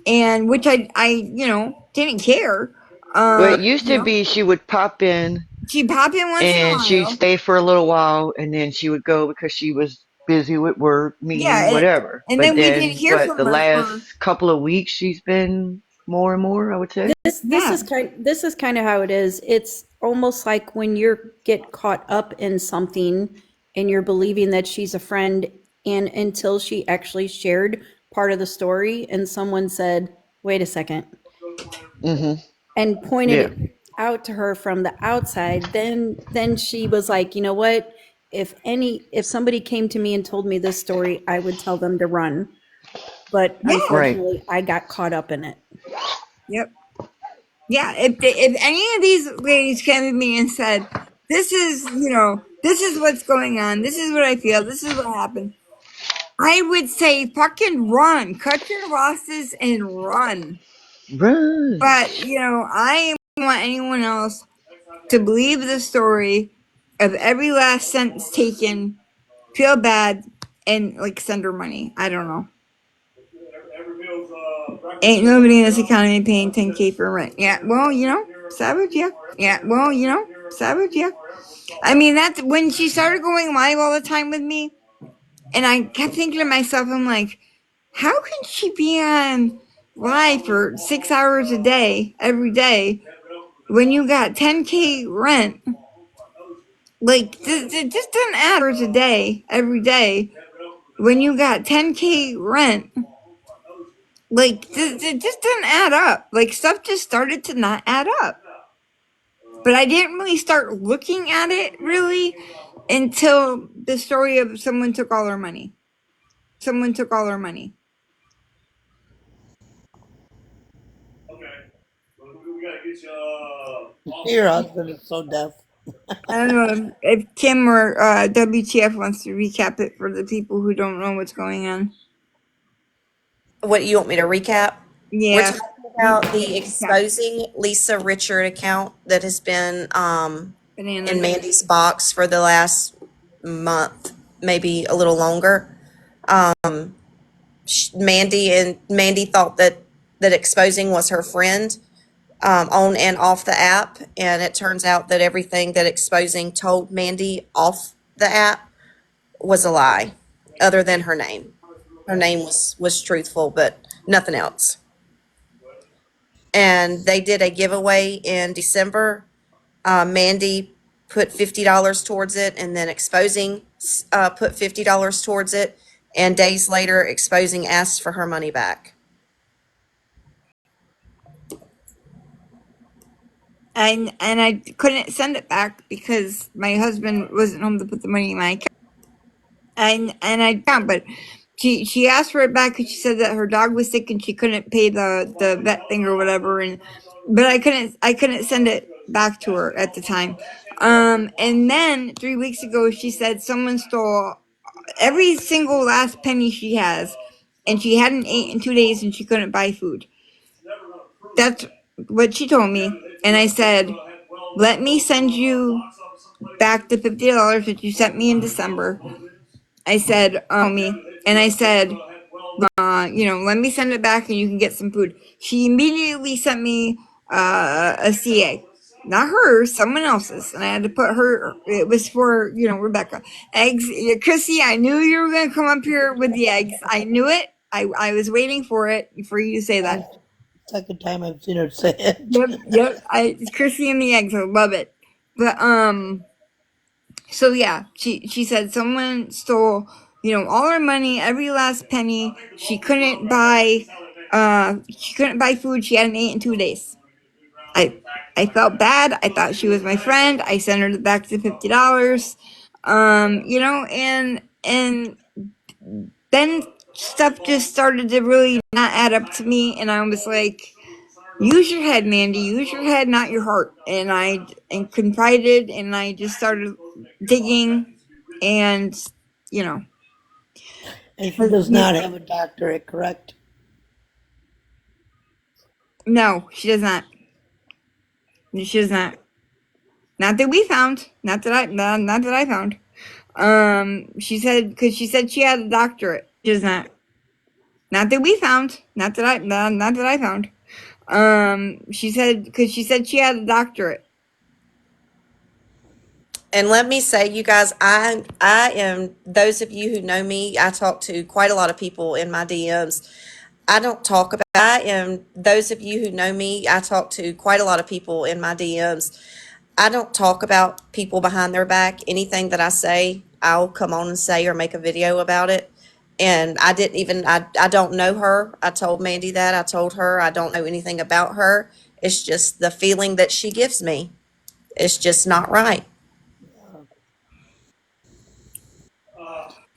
and which I didn't care. Well, it used You to know, be she would pop in she'd pop in once in a and she'd while. stay for a little while and then she would go because she was busy with work, Yeah, meeting, whatever. and But then we didn't then, hear what, from the her last for couple of weeks she's been more and more, I would say. yeah, This is kind of how it is. It's almost like when you get caught up in something and you're believing that she's a friend, and until she actually shared part of the story and someone said, "Wait a second," Hmm. and pointed Yeah. it out to her from the outside, then she was like, "You know what? If somebody came to me and told me this story, I would tell them to run." But yeah, Right. unfortunately, I got caught up in it. yep, yeah. If any of these ladies came to me and said, this is what's going on, this is what I feel, this is what happened," I would say, fucking run, cut your losses and run. Run. But I don't want anyone else to believe the story of every last sentence taken, feel bad, and like send her money. I don't know. Ain't nobody in this economy paying 10K for rent. Yeah, well, savage, yeah. Yeah, well, savage, yeah. I mean, that's when she started going live all the time with me, and I kept thinking to myself, I'm like, how can she be on live for 6 hours a day, every day, when you got 10K rent? Like, it just doesn't add hours a day, every day, when you got 10K rent. Like, it just doesn't add up. Like, stuff just started to not add up. But I didn't really start looking at it really until the story of someone took all her money. Someone took all her money. Your husband is so deaf. I don't know if Kim or WTF wants to recap it for the people who don't know what's going on. What you want me to recap? We're Yeah, talking you about the recap exposing Lisa Richard account that has been in bananas. Mandy's box for the last month, maybe a little longer. Mandy thought that exposing was her friend on and off the app, and it turns out that everything that exposing told Mandy off the app was a lie, other than her name. Her name was truthful, but nothing else. And they did a giveaway in December. Mandy put $50 towards it, and then exposing put $50 towards it. And days later, exposing asked for her money back. And I couldn't send it back because my husband wasn't home to put the money in my account. And I can't, but she asked for it back because she said that her dog was sick and she couldn't pay the vet thing or whatever. And but I couldn't send it back to her at the time. And then 3 weeks ago she said someone stole every single last penny she has, and she hadn't ate in 2 days and she couldn't buy food. That's what she told me. And I said, let me send you back the $50 that you sent me in December. I said, and I said, let me send it back and you can get some food. She immediately sent me a CA. Not hers, someone else's. And I had to put her, it was for, Rebecca. Eggs. Chrissy, I knew you were going to come up here with the eggs. I knew it. I was waiting for it, for you to say that. Second time I've seen her say it. Yep. Chrissy and the eggs, I love it. But, so yeah, she said someone stole, all her money, every last penny. She couldn't buy food. She hadn't eaten in 2 days. I felt bad. I thought she was my friend. I sent her back the $50. And then stuff just started to really not add up to me, and I was like, use your head, Mandy. Use your head, not your heart. And I confided, and I just started digging, and you know, And she does not have a doctorate, correct? no, she does not. She does not. Not that we found. Not that I found. She said, because she said she had a doctorate. She does not. Not that we found. Not that I found. She said, because she said she had a doctorate. And let me say, you guys, I am, those of you who know me, I talk to quite a lot of people in my DMs. I don't talk about, I am, those of you who know me, I talk to quite a lot of people in my DMs. I don't talk about people behind their back. Anything that I say, I'll come on and say or make a video about it. And I didn't even, I don't know her. I told Mandy that. I told her I don't know anything about her. It's just the feeling that she gives me. It's just not right.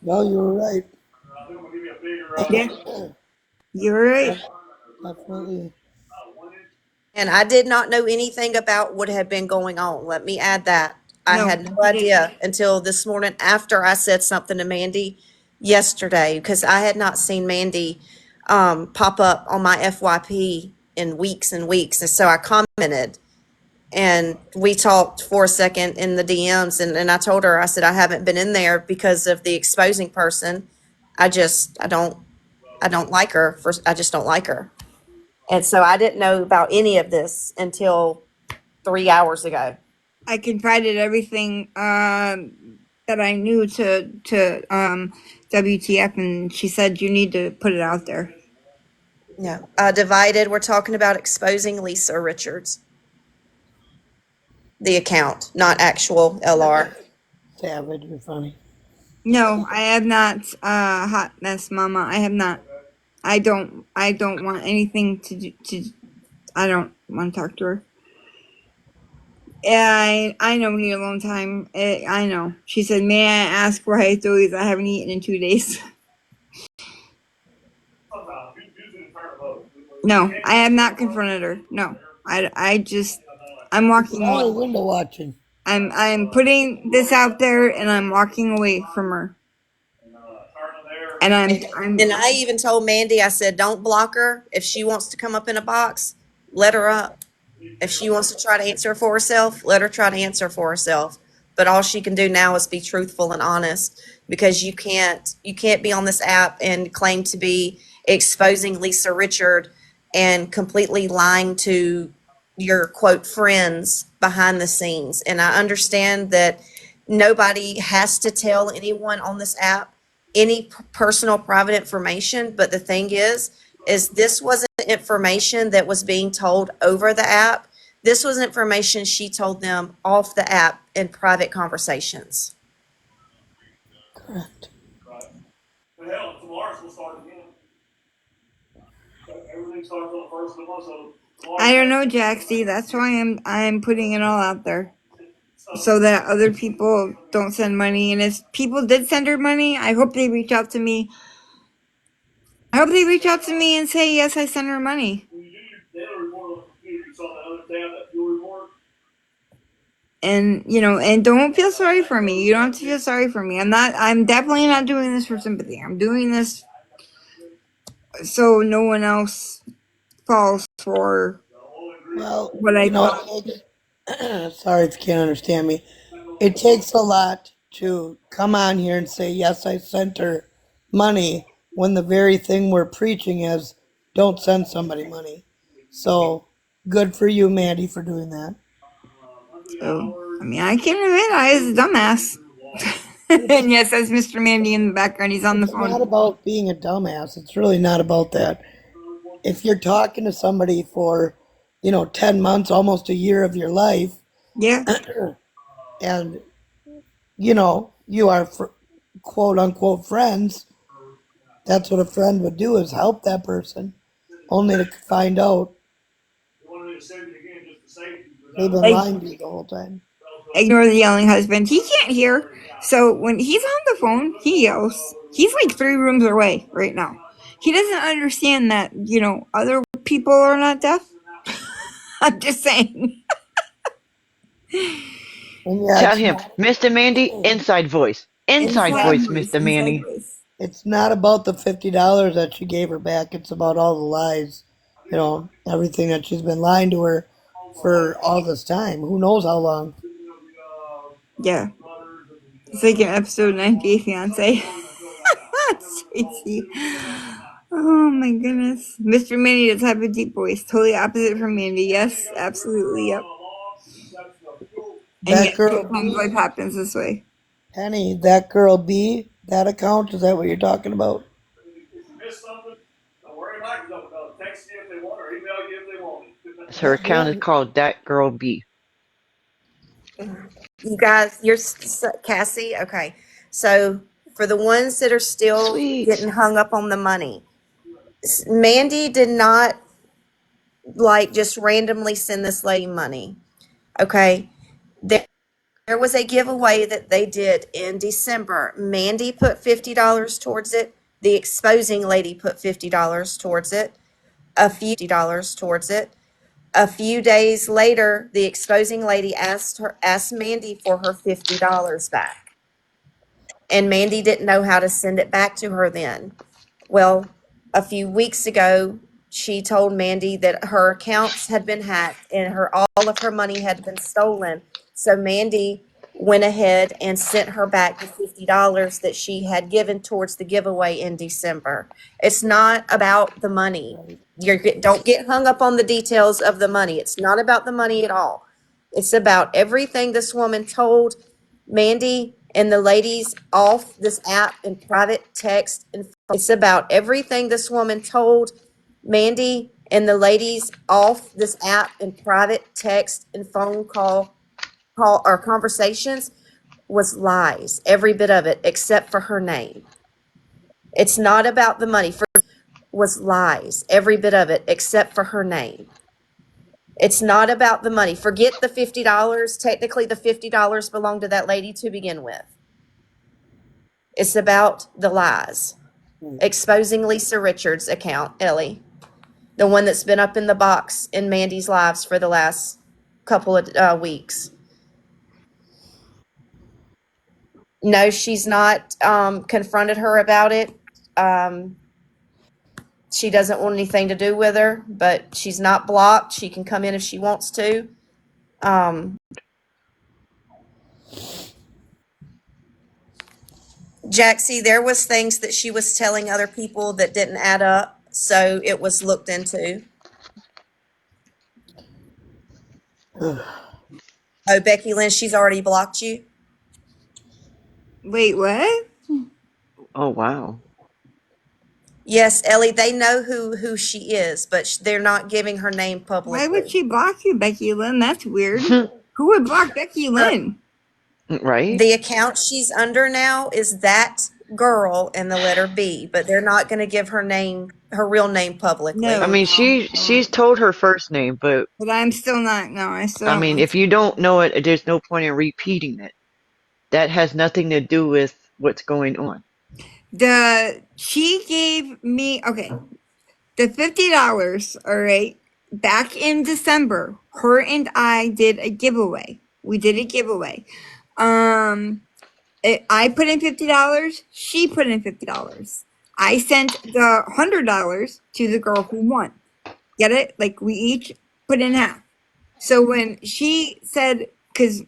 Well, you were right. Yeah, you're right. Definitely. And I did not know anything about what had been going on. Let me add that. I No, had no you didn't. idea until this morning after I said something to Mandy yesterday because I had not seen Mandy pop up on my FYP in weeks and weeks. And so I commented and we talked for a second in the DMs and I told her, I said, I haven't been in there because of the exposing person. I don't like her. I just don't like her. And so I didn't know about any of this until 3 hours ago. I confided everything that I knew to WTF, and she said you need to put it out there. Yeah. Divided, we're talking about exposing Lisa Richards, the account, not actual LR. Savage, you're funny. No, I have not. Hot mess, Mama. I have not. I don't want anything to do. I don't want to talk to her. Yeah, I know we need a long time. I know. She said, "May I ask why I these? I haven't eaten in 2 days." No, I have not confronted her. No, I just, I'm walking All the away. window watching. I'm putting this out there, and I'm walking away from her. And And I even told Mandy, I said, don't block her. If she wants to come up in a box, let her up. If she wants to try to answer for herself, let her try to answer for herself. But all she can do now is be truthful and honest because you can't be on this app and claim to be exposing Lisa Richard and completely lying to your quote friends behind the scenes. And I understand that nobody has to tell anyone on this app any personal private information, but the thing is this wasn't information that was being told over the app. This was information she told them off the app in private conversations. Correct. I don't know, Jaxie. That's why I'm putting it all out there, so that other people don't send money. And if people did send her money, I hope they reach out to me. I hope they reach out to me and say, yes, I sent her money. And and don't feel sorry for me. You don't have to feel sorry for me. I'm definitely not doing this for sympathy. I'm doing this so no one else falls for Well, what I put. it takes, sorry if you can't understand me. It takes a lot to come on here and say, yes, I sent her money when the very thing we're preaching is don't send somebody money. So good for you, Mandy, for doing that. So, I mean, I can't admit I was a dumbass. It's And yes, that's Mr. Mandy in the background. He's on the it's not phone. about being a dumbass. It's really not about that. If you're talking to somebody for, 10 months, almost a year of your life, Yeah. and, you are quote unquote friends, that's what a friend would do is help that person, only to find out they've been Like, lying to you the whole time. ignore the yelling husband. He can't hear. So when he's on the phone, he yells. He's like 3 rooms away right now. He doesn't understand that, other people are not deaf. I'm just saying. And yeah, Tell it's him, not Mr. Mandy, inside voice. Inside Inside voice, voice, Mr. inside Mandy. voice. it's not about the $50 that she gave her back. It's about all the lies, everything that she's been lying to her for all this time. Who knows how long? Yeah. It's like an episode 98 fiance. Tracy. Oh my goodness. Mr. Mandy does have a deep voice. Totally opposite from Mandy. Yes, absolutely. Yep. And That yes, girl sometimes B, life happens this way. Penny, that girl B, that account, is that what you're talking about? Her That account is girl, called That Girl B. You guys, you're Cassie. Okay, so for the ones that are still Sweet. getting hung up on the money, Mandy did not like just randomly send this lady money. Okay, there was a giveaway that they did in December. Mandy put $50 towards it. The exposing lady put $50 towards it. A few days later, the exposing lady asked Mandy for her $50 back. And Mandy didn't know how to send it back to her then. Well, a few weeks ago, she told Mandy that her accounts had been hacked and all of her money had been stolen. So Mandy went ahead and sent her back the $50 that she had given towards the giveaway in December. It's not about the money. Don't get hung up on the details of the money. It's not about the money at all. It's about everything this woman told Mandy and the ladies off this app in private text and it's about everything this woman told Mandy and the ladies off this app in private text and phone call or conversations was lies, every bit of it except for her name. It's not about the money. Was lies, every bit of it except for her name. It's not about the money. Forget the $50. Technically, the $50 belonged to that lady to begin with. It's about the lies. Exposing Lisa Richards' account, Ellie, the one that's been up in the box in Mandy's lives for the last couple of weeks. No, she's not confronted her about it. She doesn't want anything to do with her, but she's not blocked. She can come in if she wants to. Um, Jaxie, there was things that she was telling other people that didn't add up, so it was looked into. Oh, Becky Lynn, she's already blocked you. Wait, what? Oh, wow. Yes, Ellie, they know who she is, but they're not giving her name Why would publicly. she block you, Becky Lynn? That's weird. Who would block Becky Her, Lynn? Right? the account she's under now is that girl in the letter B, but they're not going to give her real name I No, publicly. mean, no, no. she's told her first name, but But I'm still not. No, I still I don't mean, want if to. you don't know it, there's no point in repeating it. That has nothing to do with what's going on. She gave me, okay, the $50, all right, back in December. Her and I did a giveaway. We did a giveaway. I put in $50. She put in $50. I sent the $100 to the girl who won. Get it? Like we each put in half. So when she said, because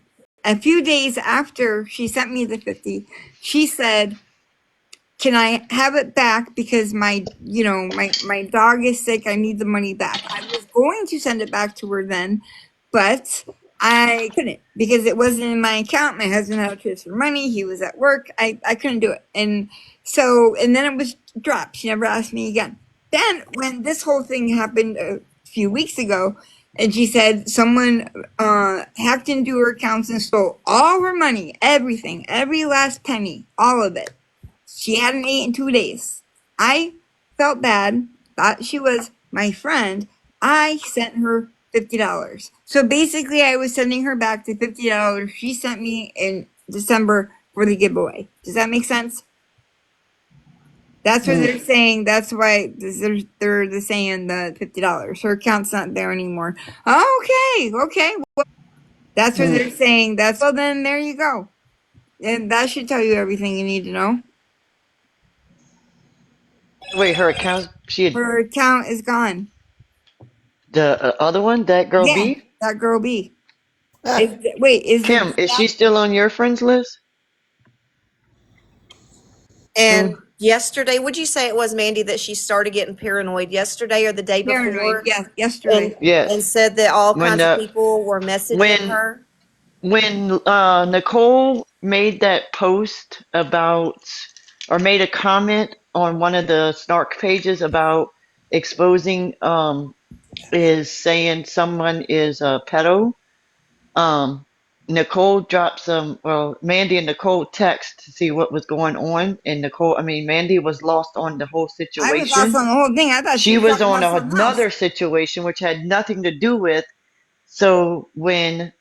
a few days after she sent me the 50, she said, can I have it back because my dog is sick. I need the money back. I was going to send it back to her then, but I couldn't because it wasn't in my account. My husband had to transfer money. He was at work. I couldn't do it. And then it was dropped. She never asked me again. Then when this whole thing happened a few weeks ago, and she said someone hacked into her accounts and stole all her money, everything, every last penny, all of it. She hadn't ate in 2 days. I felt bad, thought she was my friend. I sent her $50. So basically, I was sending her back the $50 she sent me in December for the giveaway. Does that make sense? That's what they're saying. That's why they're saying the $50. Her account's not there anymore. Okay. Well, that's what they're saying. Well, then there you go. And that should tell you everything you need to know. Wait, her account, she had Her account is gone. the other one, that girl Yeah, B? that girl B. Ah, Is Kim, it is she that? still on your friends list? And yesterday, would you say it was, Mandy, that she started getting paranoid yesterday or the day Paranoid? before, Yeah, and yesterday. Yes. said that all When kinds of uh people were messaging when her? Nicole made that post about, or made a comment on one of the snark pages about exposing, is saying someone is a pedo. Um, Nicole dropped some, well, Mandy and Nicole text to see what was going on, and Mandy was lost on the whole I was lost situation. on the whole thing. I thought she She was was talking on about something else. another situation which had nothing to do with. So when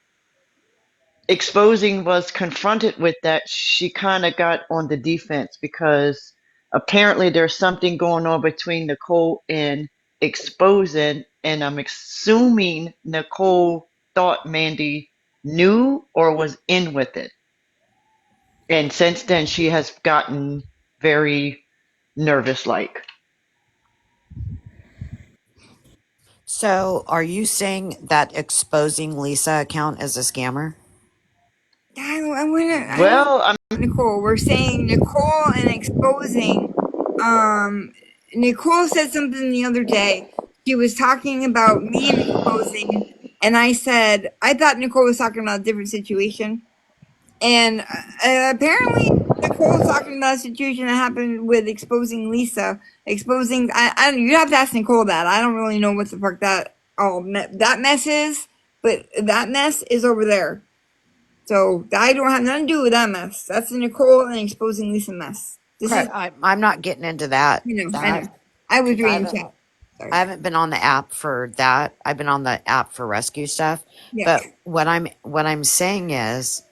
exposing was confronted with that, she kind of got on the defense because apparently there's something going on between Nicole and exposing, and I'm assuming Nicole thought Mandy knew or was in with it. And since then, she has gotten very nervous like. So, are you saying that exposing Lisa account is a scammer? I don't Well, Nicole. We're saying Nicole and exposing. Um, Nicole said something the other day. She was talking about me and exposing, and I said I thought Nicole was talking about a different situation. And apparently, Nicole's talking about a situation that happened with exposing Lisa. Exposing, I don't, you have to ask Nicole that. I don't really know what the fuck that mess is, but that mess is over there. So I don't have nothing to do with that mess. That's the Nicole and exposing Lisa mess. This is, I'm not getting into that. I know. I was Because reading the chat. I Sorry. haven't been on the app for that. I've been on the app for rescue stuff. Yeah, But what I'm saying is,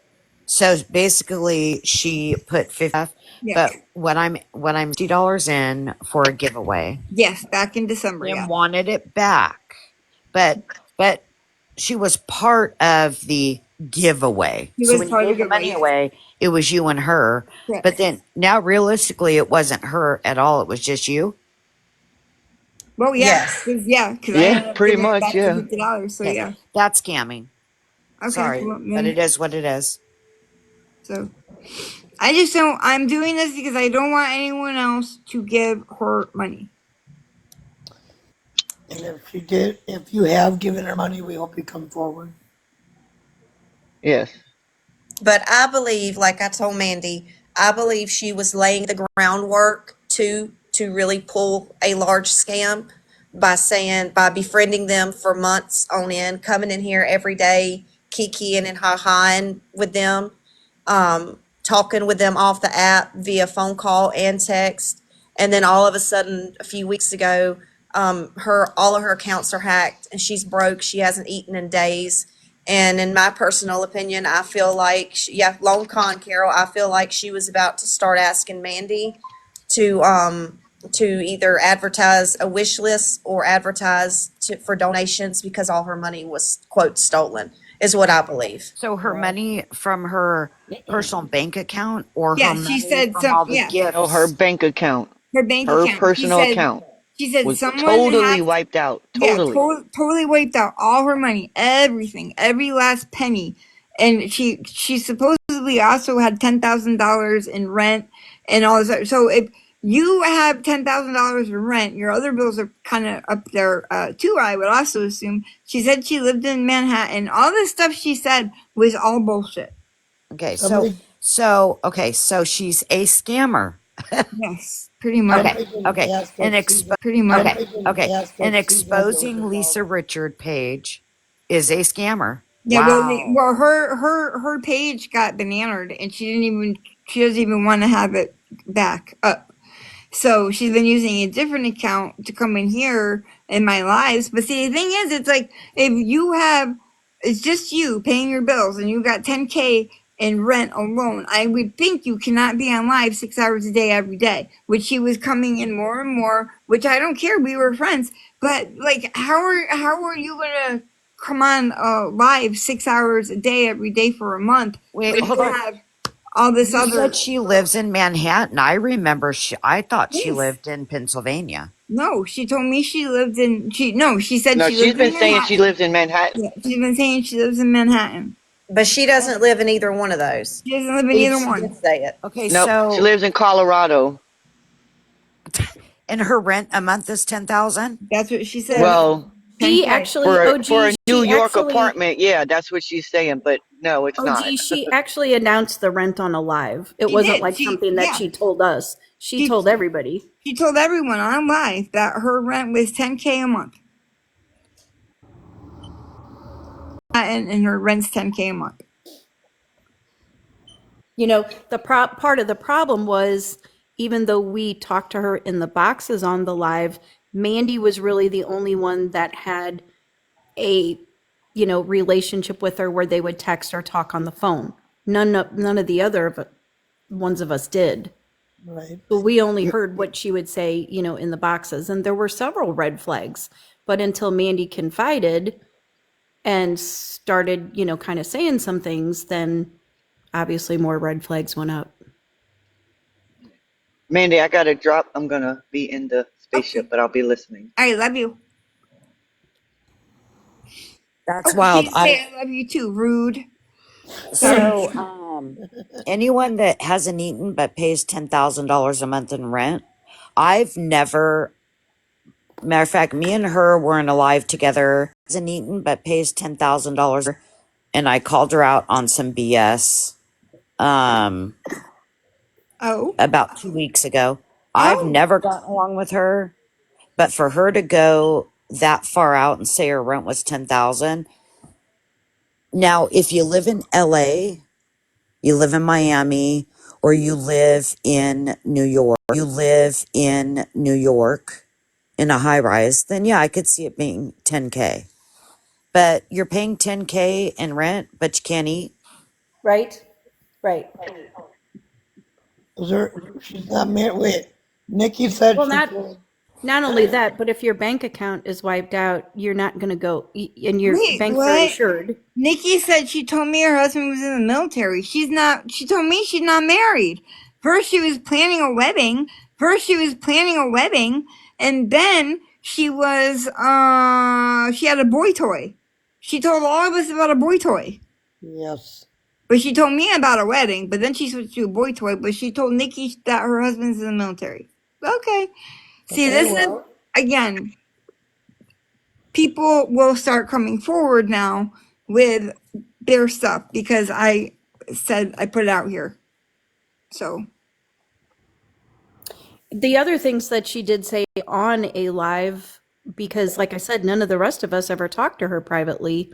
so basically she put 50 stuff. yeah. But what I'm $50 in for a giveaway Yes, back in December. and Yeah, wanted it back. But she was part of the giveaway. he So was when you part of the gave the giveaway. money Yes, away, it was you and her. But correct. then now realistically it wasn't her at all. It was just you. Well, yeah, Yes. because I yeah, ended up pretty giving her much, back the yeah. $50. So Okay. yeah. That's scamming. Okay. Sorry. Well, But then it is what it is. so I just don't. I'm doing this because I don't want anyone else to give her money. and if you have given her money, we hope you come forward. Yes. But I believe, like I told Mandy, I believe she was laying the groundwork to really pull a large scam by befriending them for months on end, coming in here every day, kikiing and ha-haing with them, talking with them off the app via phone call and text, and then all of a sudden, a few weeks ago, her all of her accounts are hacked, and she's broke. She hasn't eaten in days. And in my personal opinion, I feel like, yeah, long con, Carol. I feel like she was about to start asking Mandy to either advertise a wish list or advertise for donations because all her money was quote stolen, is what I believe. So her money from her personal bank account or her Yeah, she money said from some. all the Yeah, No, her gifts? bank account. her bank Her account. personal account She said was someone totally hacked. wiped out. Yeah, Totally. totally wiped out all her money, everything, every last penny. And she supposedly also had $10,000 in rent and all this. So if you have $10,000 in rent, your other bills are kind of up there too. I would also assume. She said she lived in Manhattan. All this stuff she said was all bullshit. Okay, Somebody, so she's a scammer. Yes, pretty much. Okay, somebody didn't okay, ask and if Susan, Pretty much. okay, somebody didn't okay, ask and if Suzette was exposing involved. Lisa Richard page is a scammer. Yeah, well, Wow. her page got bananered, and she doesn't even want to have it back up. So she's been using a different account to come in here in my lives. But see, the thing is, it's like if you have, it's just you paying your bills, and you got 10K in rent alone. I would think you cannot be on live 6 hours a day every day. Which she was coming in more and more. Which I don't care. We were friends, but like, how are you gonna come on live 6 hours a day every day for a month Wait, when hold you on. have all this You other? said she lives in Manhattan. I remember I thought she Yes. lived in Pennsylvania. No, she told me she lived in she said No, she she's lived in been saying she Manhattan. lives in Manhattan. Yeah, she's been saying she lives in Manhattan. But she doesn't live in either one of those. She doesn't live in Believe either she did one. say it. Okay, Nope, she so lives in Colorado. and her rent a month is 10,000? That's what she Yeah. says. Well, She 10K. actually, for OG, a New she York actually, apartment, yeah, that's what she's saying. But no, it's not. OG, she actually announced the rent on a live. It She wasn't did. like something that Yeah. she told us. She She told everybody. she told everyone on live that her rent was 10K a month. And her rent's 10K a month. You know, the part of the problem was even though we talked to her in the boxes on the live, Mandy was really the only one that had a relationship with her where they would text or talk on the phone. None of the other ones of us did. Right. But we only heard what she would say, in the boxes, and there were several red flags. But until Mandy confided and started, kind of saying some things, then obviously more red flags went up. Mandy, I gotta drop. I'm gonna be in the spaceship, Okay. but I'll be listening. I love you. That's Oh, she wild. didn't say I love you too. Rude. Sorry. So anyone that hasn't eaten but pays $10,000 a month in rent, I've never, matter of fact, me and her were in a live together, hasn't eaten but pays $10,000, and I called her out on some BS um Oh. about 2 weeks ago. I've Oh. never gotten along with her, but for her to go that far out and say her rent was 10,000. Now, if you live in LA, you live in Miami, or you live in New York in a high rise, then yeah, I could see it being 10K. But you're paying 10K in rent, but you can't eat. Right? Right. Is her, she's not married. Wait, Nikki said Well, she not told, not only that, but if your bank account is wiped out, you're not going to go, and your Wait, banks are what? insured. Nikki said she told me her husband was in the military. She told me she's not married. First she was planning a wedding. And then she had a boy toy. She told all of us about a boy toy. yes. But she told me about a wedding, but then she switched to a boy toy, but she told Nikki that her husband's in the military. Okay. See, Okay, this is, well, again, people will start coming forward now with their stuff because I said I put it out here. So The other things that she did say on a live, because like I said, none of the rest of us ever talked to her privately,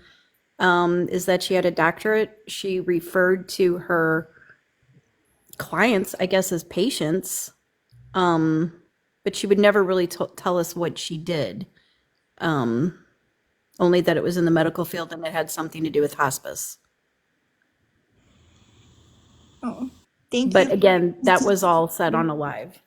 is that she had a doctorate. She referred to her clients, I guess, as patients, but she would never really tell us what she did. Only that it was in the medical field and it had something to do with hospice. thank But you. again, that was all said on a live.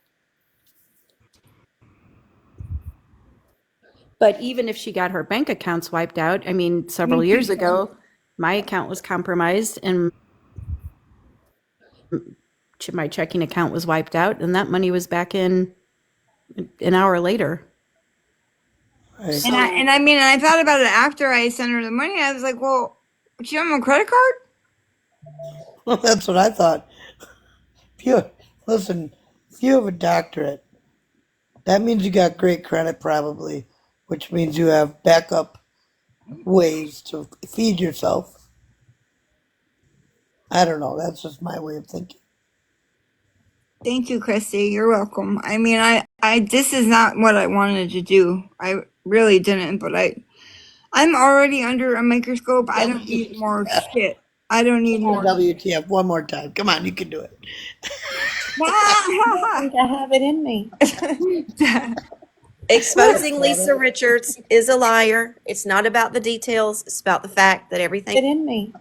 But even if she got her bank accounts wiped out, I mean, several years ago, my account was compromised and my checking account was wiped out, and that money was back in an hour later. Right. And I thought about it after I sent her the money. I was like, well, she have a credit card? Well, that's what I thought. If you listen, if you have a doctorate, that means you got great credit probably, which means you have backup ways to feed yourself. I don't know. That's just my way of thinking. Thank you, Christy. You're welcome. This is not what I wanted to do. I really didn't, but I'm already under a microscope. I don't need more WTF. shit. I don't need more. WTF one more time. Come on, you can do it. I think I have it in me. Exposing Lisa Richards is a liar. It's not about the details. It's about the fact that everything in me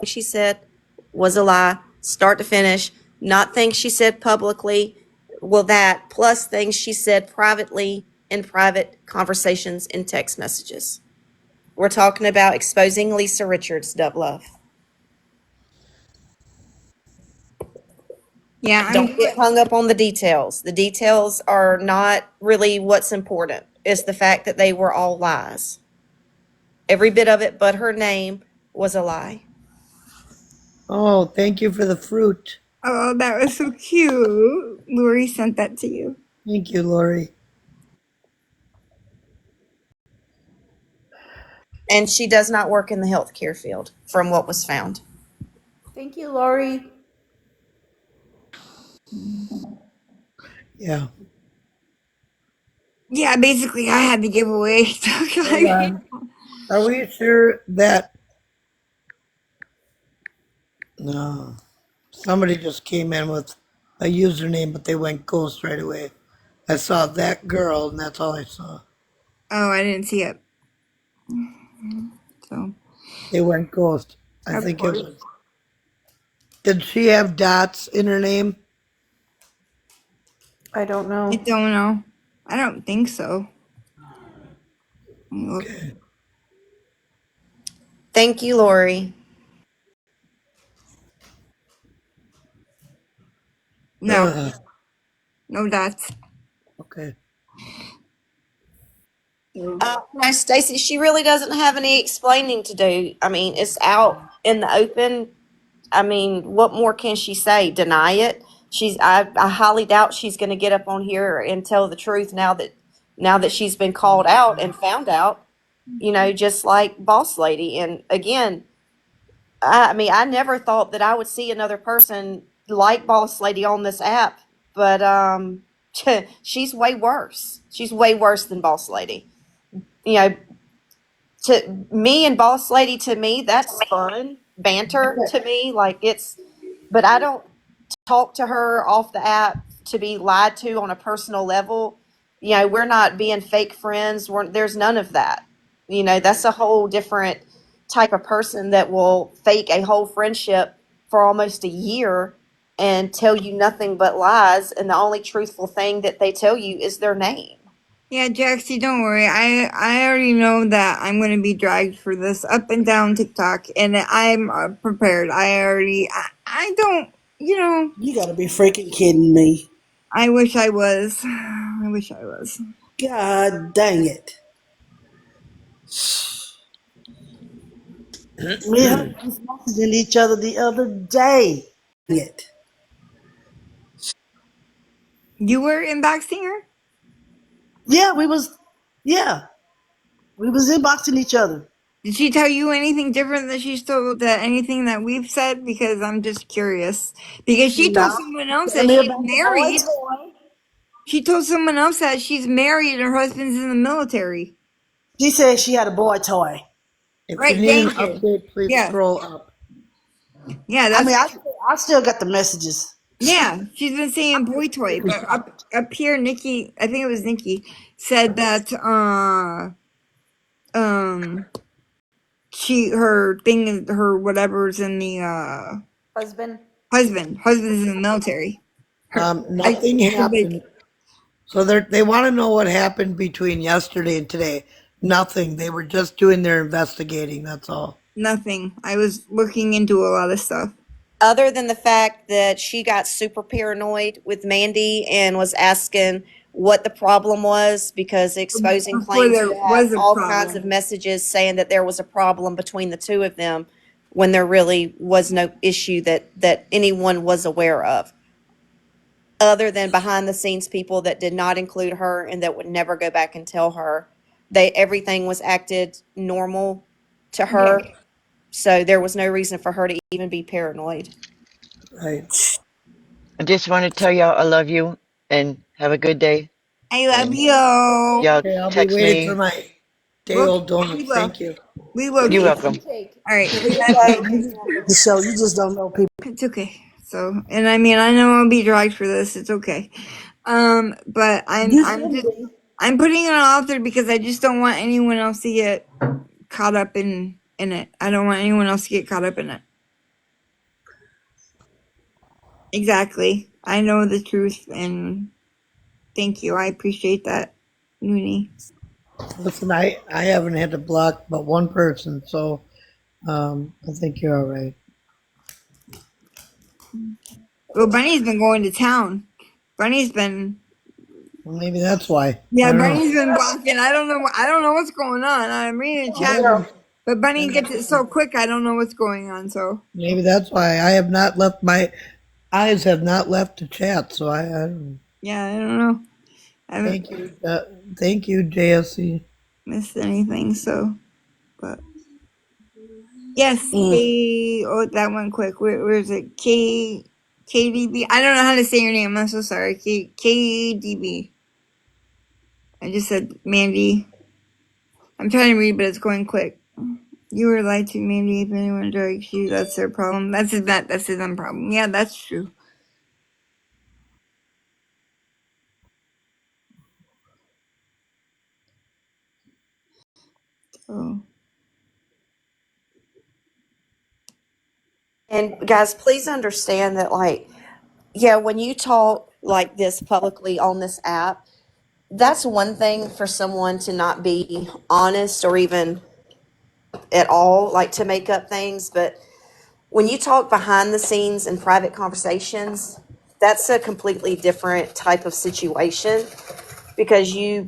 she said was a lie, start to finish. Not things she said publicly. Well, that plus things she said privately in private conversations in text messages. We're talking about exposing Lisa Richards, Dub Love. Yeah, Don't get hung up on the details. The details are not really what's important. It's the fact that they were all lies. Every bit of it but her name was a lie. Oh, thank you for the fruit. oh, that was so cute. Lori sent that to you. Thank you, Lori. And she does not work in the healthcare field, from what was found. Thank you, Lori. Yeah. Yeah, basically, I had to give away. Hold on. Are we sure that no? Somebody just came in with a username, but they went ghost right away. I saw that girl, and that's all I saw. Oh, I didn't see it. So, They went ghost. I of think it course. was. Did she have dots in her name? I don't I know. don't know. I don't think so. Let me look. Okay. Thank you, Lori. No, Ugh. no dots. Okay. No, Stacy, she really doesn't have any explaining to do. I mean, it's out in the open. I mean, what more can she say? Deny it? I highly doubt she's going to get up on here and tell the truth now that she's been called out and found out. Just like Boss Lady. And again, I mean, I never thought that I would see another person like Boss Lady on this app, but she's way worse. She's way worse than Boss Lady. You know, to me and Boss Lady, to me, that's fun banter to me. Like but I don't talk to her off the app to be lied to on a personal level. We're not being fake friends. There's none of that. That's a whole different type of person that will fake a whole friendship for almost a year and tell you nothing but lies. And the only truthful thing that they tell you is their name. Yeah, Jaxie, don't worry. I already know that I'm going to be dragged for this up and down TikTok, and I'm prepared. I don't, You gotta be freaking kidding me. I wish I was. I wish I was. God dang it. Me and her was messaging each other the other day. It. You were inboxing her? Yeah, yeah, we was inboxing each other. Did she tell you anything different that she's told that anything that we've said? Because I'm just curious. Because she told No. someone else Tell that me she's about the boy married. toy. She told someone else that she's married and her husband's in the military. She said she had a boy toy. If you Right, need an thank you. update, please Yeah. scroll up. Yeah, I that's mean, I still got the messages. yeah. She's been saying boy toy, but up here, Nikki, I think it was Nikki, said that um her whatever's in the Husband. husband's in the military. Nothing Her big happened. So they want to know what happened between yesterday and today. Nothing. They were just doing their investigating. That's all. nothing. I was looking into a lot of stuff. other than the fact that she got super paranoid with Mandy and was asking what the problem was because exposing Before claimed there to have was a all kinds of problem. messages saying that there was a problem between the two of them when there really was no issue that anyone was aware of, other than behind the scenes people that did not include her and that would never go back and tell her. Everything was acted normal to Yeah. her, so there was no reason for her to even be paranoid. Right. I just want to tell y'all I love you and have a good day. I love And you. y'all Okay, I'll be text waiting for me. my day We'll, old we donuts. will. Thank you. We will, You're Casey. welcome. All right. We We love love you. you, The show, you just don't know people. It's okay. So, and I mean, I know I'll be dragged for this. It's okay. But You should be. I'm putting it out there because I just don't want anyone else to get caught up in it. I don't want anyone else to get caught up in it. Exactly. I know the truth, and thank you. I appreciate that, Noonie. Listen, I haven't had to block but one person, so I think you're all right. Well, Bunny's been going to town. Bunny's been Well, maybe that's why. I Yeah, don't know. Bunny's been blocking. I don't know. I don't know what's going on. I'm reading the chat, but Bunny gets it so quick. I don't know what's going on. So Maybe that's why I have not left my eyes have not left the chat. So I don't know. yeah, I don't know. I haven't Thank you, thank you, JSC. missed anything. So, but yes, Mm. K. Oh, that one quick. Where is it? KDB. I don't know how to say your name. I'm so sorry. KDB. I just said Mandy. I'm trying to read, but it's going quick. You were lied to, Mandy. If anyone drags you, that's their problem. That's his own problem. Yeah, that's true. So And guys, please understand that, like, yeah, when you talk like this publicly on this app, that's one thing for someone to not be honest or even at all, like to make up things. But when you talk behind the scenes in private conversations, that's a completely different type of situation because you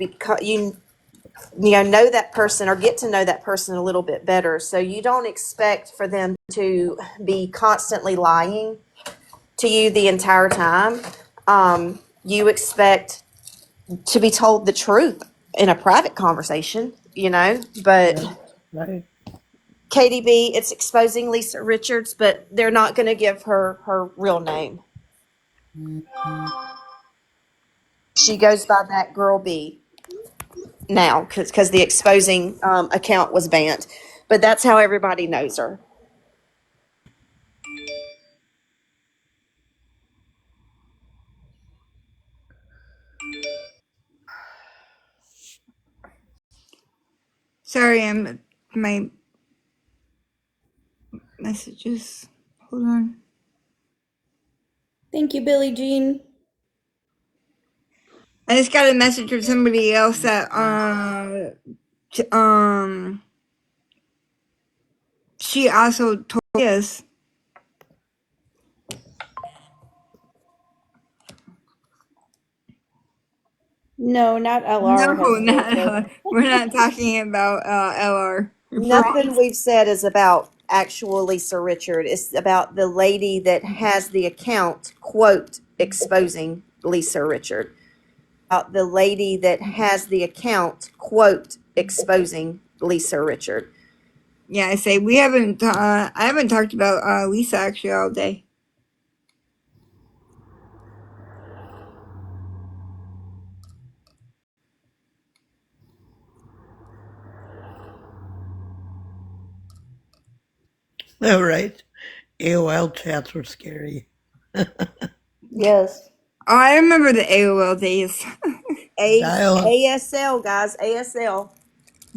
know that person or get to know that person a little bit better. So you don't expect for them to be constantly lying to you the entire time. You expect to be told the truth in a private conversation, you know. But Right, right. KDB, it's exposing Lisa Richards, but they're not going to give her real name. She goes by that girl B now because the exposing account was banned. But that's how everybody knows her. sorry, I'm my messages. Hold on. Thank you, Billie Jean. I just got a message from somebody else that she also told us. No, not No, LR has told us. not we're not talking about LR. Nothing we've said is about actual Lisa Richard. It's about the lady that has the account, quote, exposing Lisa Richard. About the lady that has the account, quote, exposing Lisa Richard. Yeah, I say we haven't. I haven't talked about Lisa actually all day. All right. AOL chats were scary. Yes. Oh, I remember the AOL days. Dial up. ASL, guys, ASL.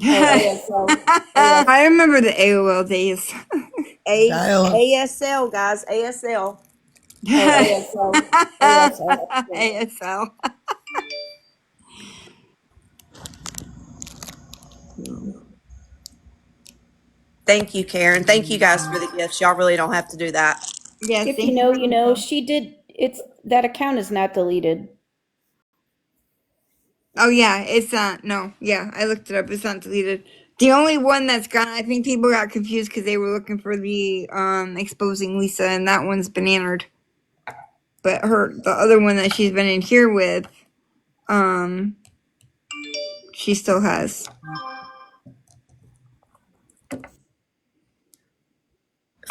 Oh, A, ASL. AS. I remember the AOL days. A, Dial up. ASL, guys, ASL. Oh, ASL. ASL. ASL. Thank you, Karen. Thank you guys for the gifts. Y'all really don't have to do that. Yes, If thank you you know, for you the know. info. She did. It's that account is not deleted. Oh yeah, it's not. No, yeah, I looked it up. It's not deleted. The only one that's gone, I think people got confused because they were looking for the exposing Lisa, and that one's been entered. But the other one that she's been in here with, um, she still has.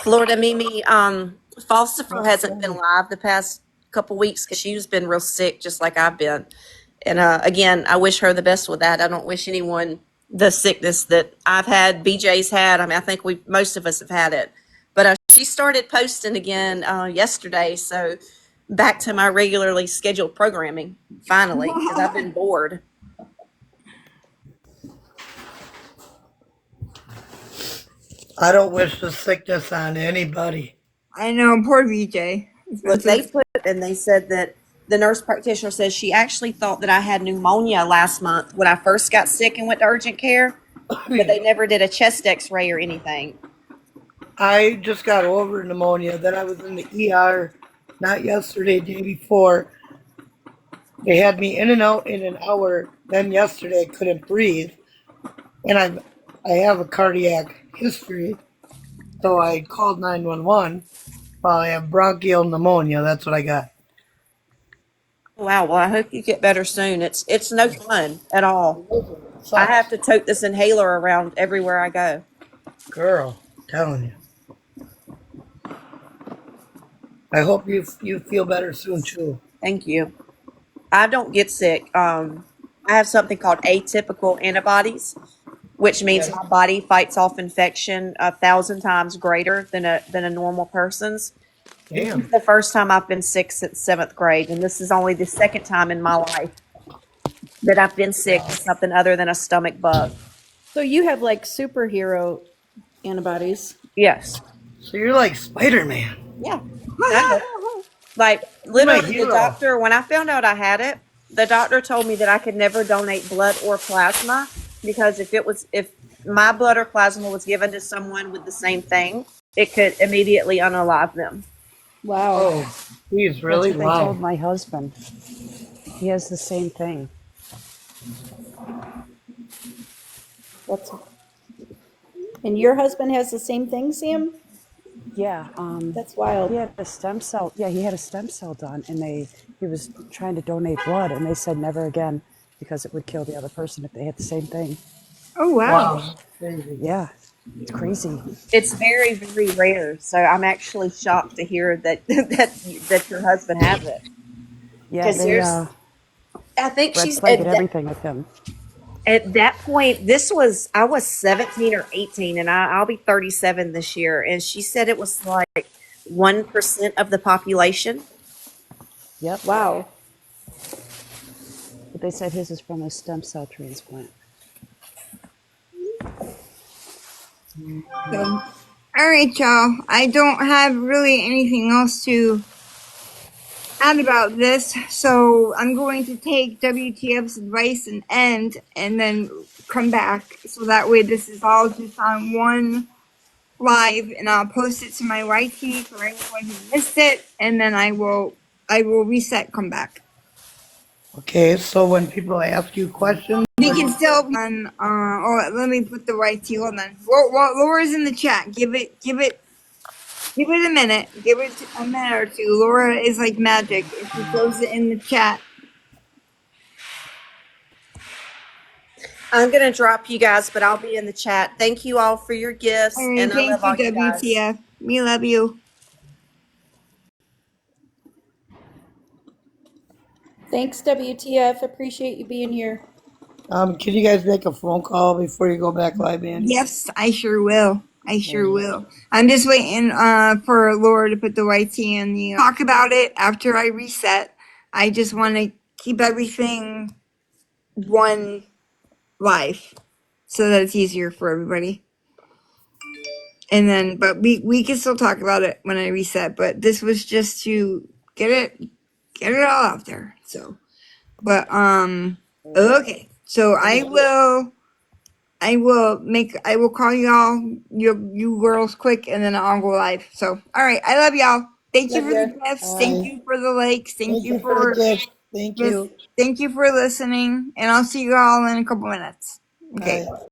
Florida Mimi, Falsifer Well, hasn't been live the past couple weeks because she's been real sick, just like I've been. And again, I wish her the best with that. I don't wish anyone the sickness that I've had, BJ's had. I mean, I think most of us have had it. But she started posting again yesterday, so back to my regularly scheduled programming finally because I've been bored. I don't wish the sickness on anybody. I know, poor BJ. It's been Look, so. they put and they said that the nurse practitioner says she actually thought that I had pneumonia last month when I first got sick and went to urgent care, but they never did a chest x-ray or anything. I just got over pneumonia. Then I was in the ER, not yesterday, day before. They had me in and out in an hour. Then yesterday I couldn't breathe, and I have a cardiac history, so I called 911. Well, I have bronchial pneumonia. That's what I got. Wow, well I hope you get better soon. It's no fun at all. It I have sucks, to tote this inhaler around everywhere I go. girl. Telling you. I hope you feel better soon too. Thank you. I don't get sick. I have something called atypical antibodies, which means Yes. my body fights off infection 1,000 times greater than a normal person's. This is Damn. the first time I've been sick since seventh grade, and this is only the second time in my life that I've been sick with something other than a stomach bug. So you have like superhero antibodies. Yes. So you're like Spider Man. Yeah. Kind of. Like You're my literally, the hero. doctor, when I found out I had it, the doctor told me that I could never donate blood or plasma because if my blood or plasma was given to someone with the same thing, it could immediately unalive them. Wow. Oh, he's That's really what they told wow. my husband. He has the same thing. That's and your husband has the same thing, Sam? Yeah, That's wild. he had a stem cell. Yeah, he had a stem cell done, and he was trying to donate blood, and they said never again because it would kill the other person if they had the same thing. Oh wow. Wow. That's crazy. Yeah, it's crazy. It's very, very rare. So I'm actually shocked to hear that that your husband has it. Yeah, Because they I think red she's flagged everything with him. at that point. I was 17 or 18, and I'll be 37 this year. And she said it was like 1% of the population. Yep, Wow. but they said his is from a stem cell transplant. So, all right, y'all. I don't have really anything else to add about this, so I'm going to take WTF's advice and end, and then come back. So that way, this is all just on one live, and I'll post it to my YT for anyone who missed it, and then I will reset, come back. Okay, so when people ask you questions, We can still on. Oh, let me put the YT. Hold on. Well, Laura's in the chat. Give it a minute. Give it a minute or two. Laura is like magic. If she throws it in the chat. I'm gonna drop you guys, but I'll be in the chat. Thank you all for your gifts, All right, and I thank love you, all you guys. WTF. We love you. Thanks, WTF. Appreciate you being here. can you guys make a phone call before you go back live, Mandy? Yes, I sure will. I All sure right. will. I'm just waiting for Laura to put the YT in the talk about it after I reset. I just want to keep everything one live so that it's easier for everybody. And then, but we can still talk about it when I reset. But this was just to get it all out there. So, but okay. So I will call y'all, you girls quick, and then I'll go live. So, all right. I love y'all. Thank you Love for the you. gifts. Thank Bye. you for the likes. Thank Thank you you for the for gift. Thank just you. thank you for listening. And I'll see you all in a couple minutes. Okay. Bye.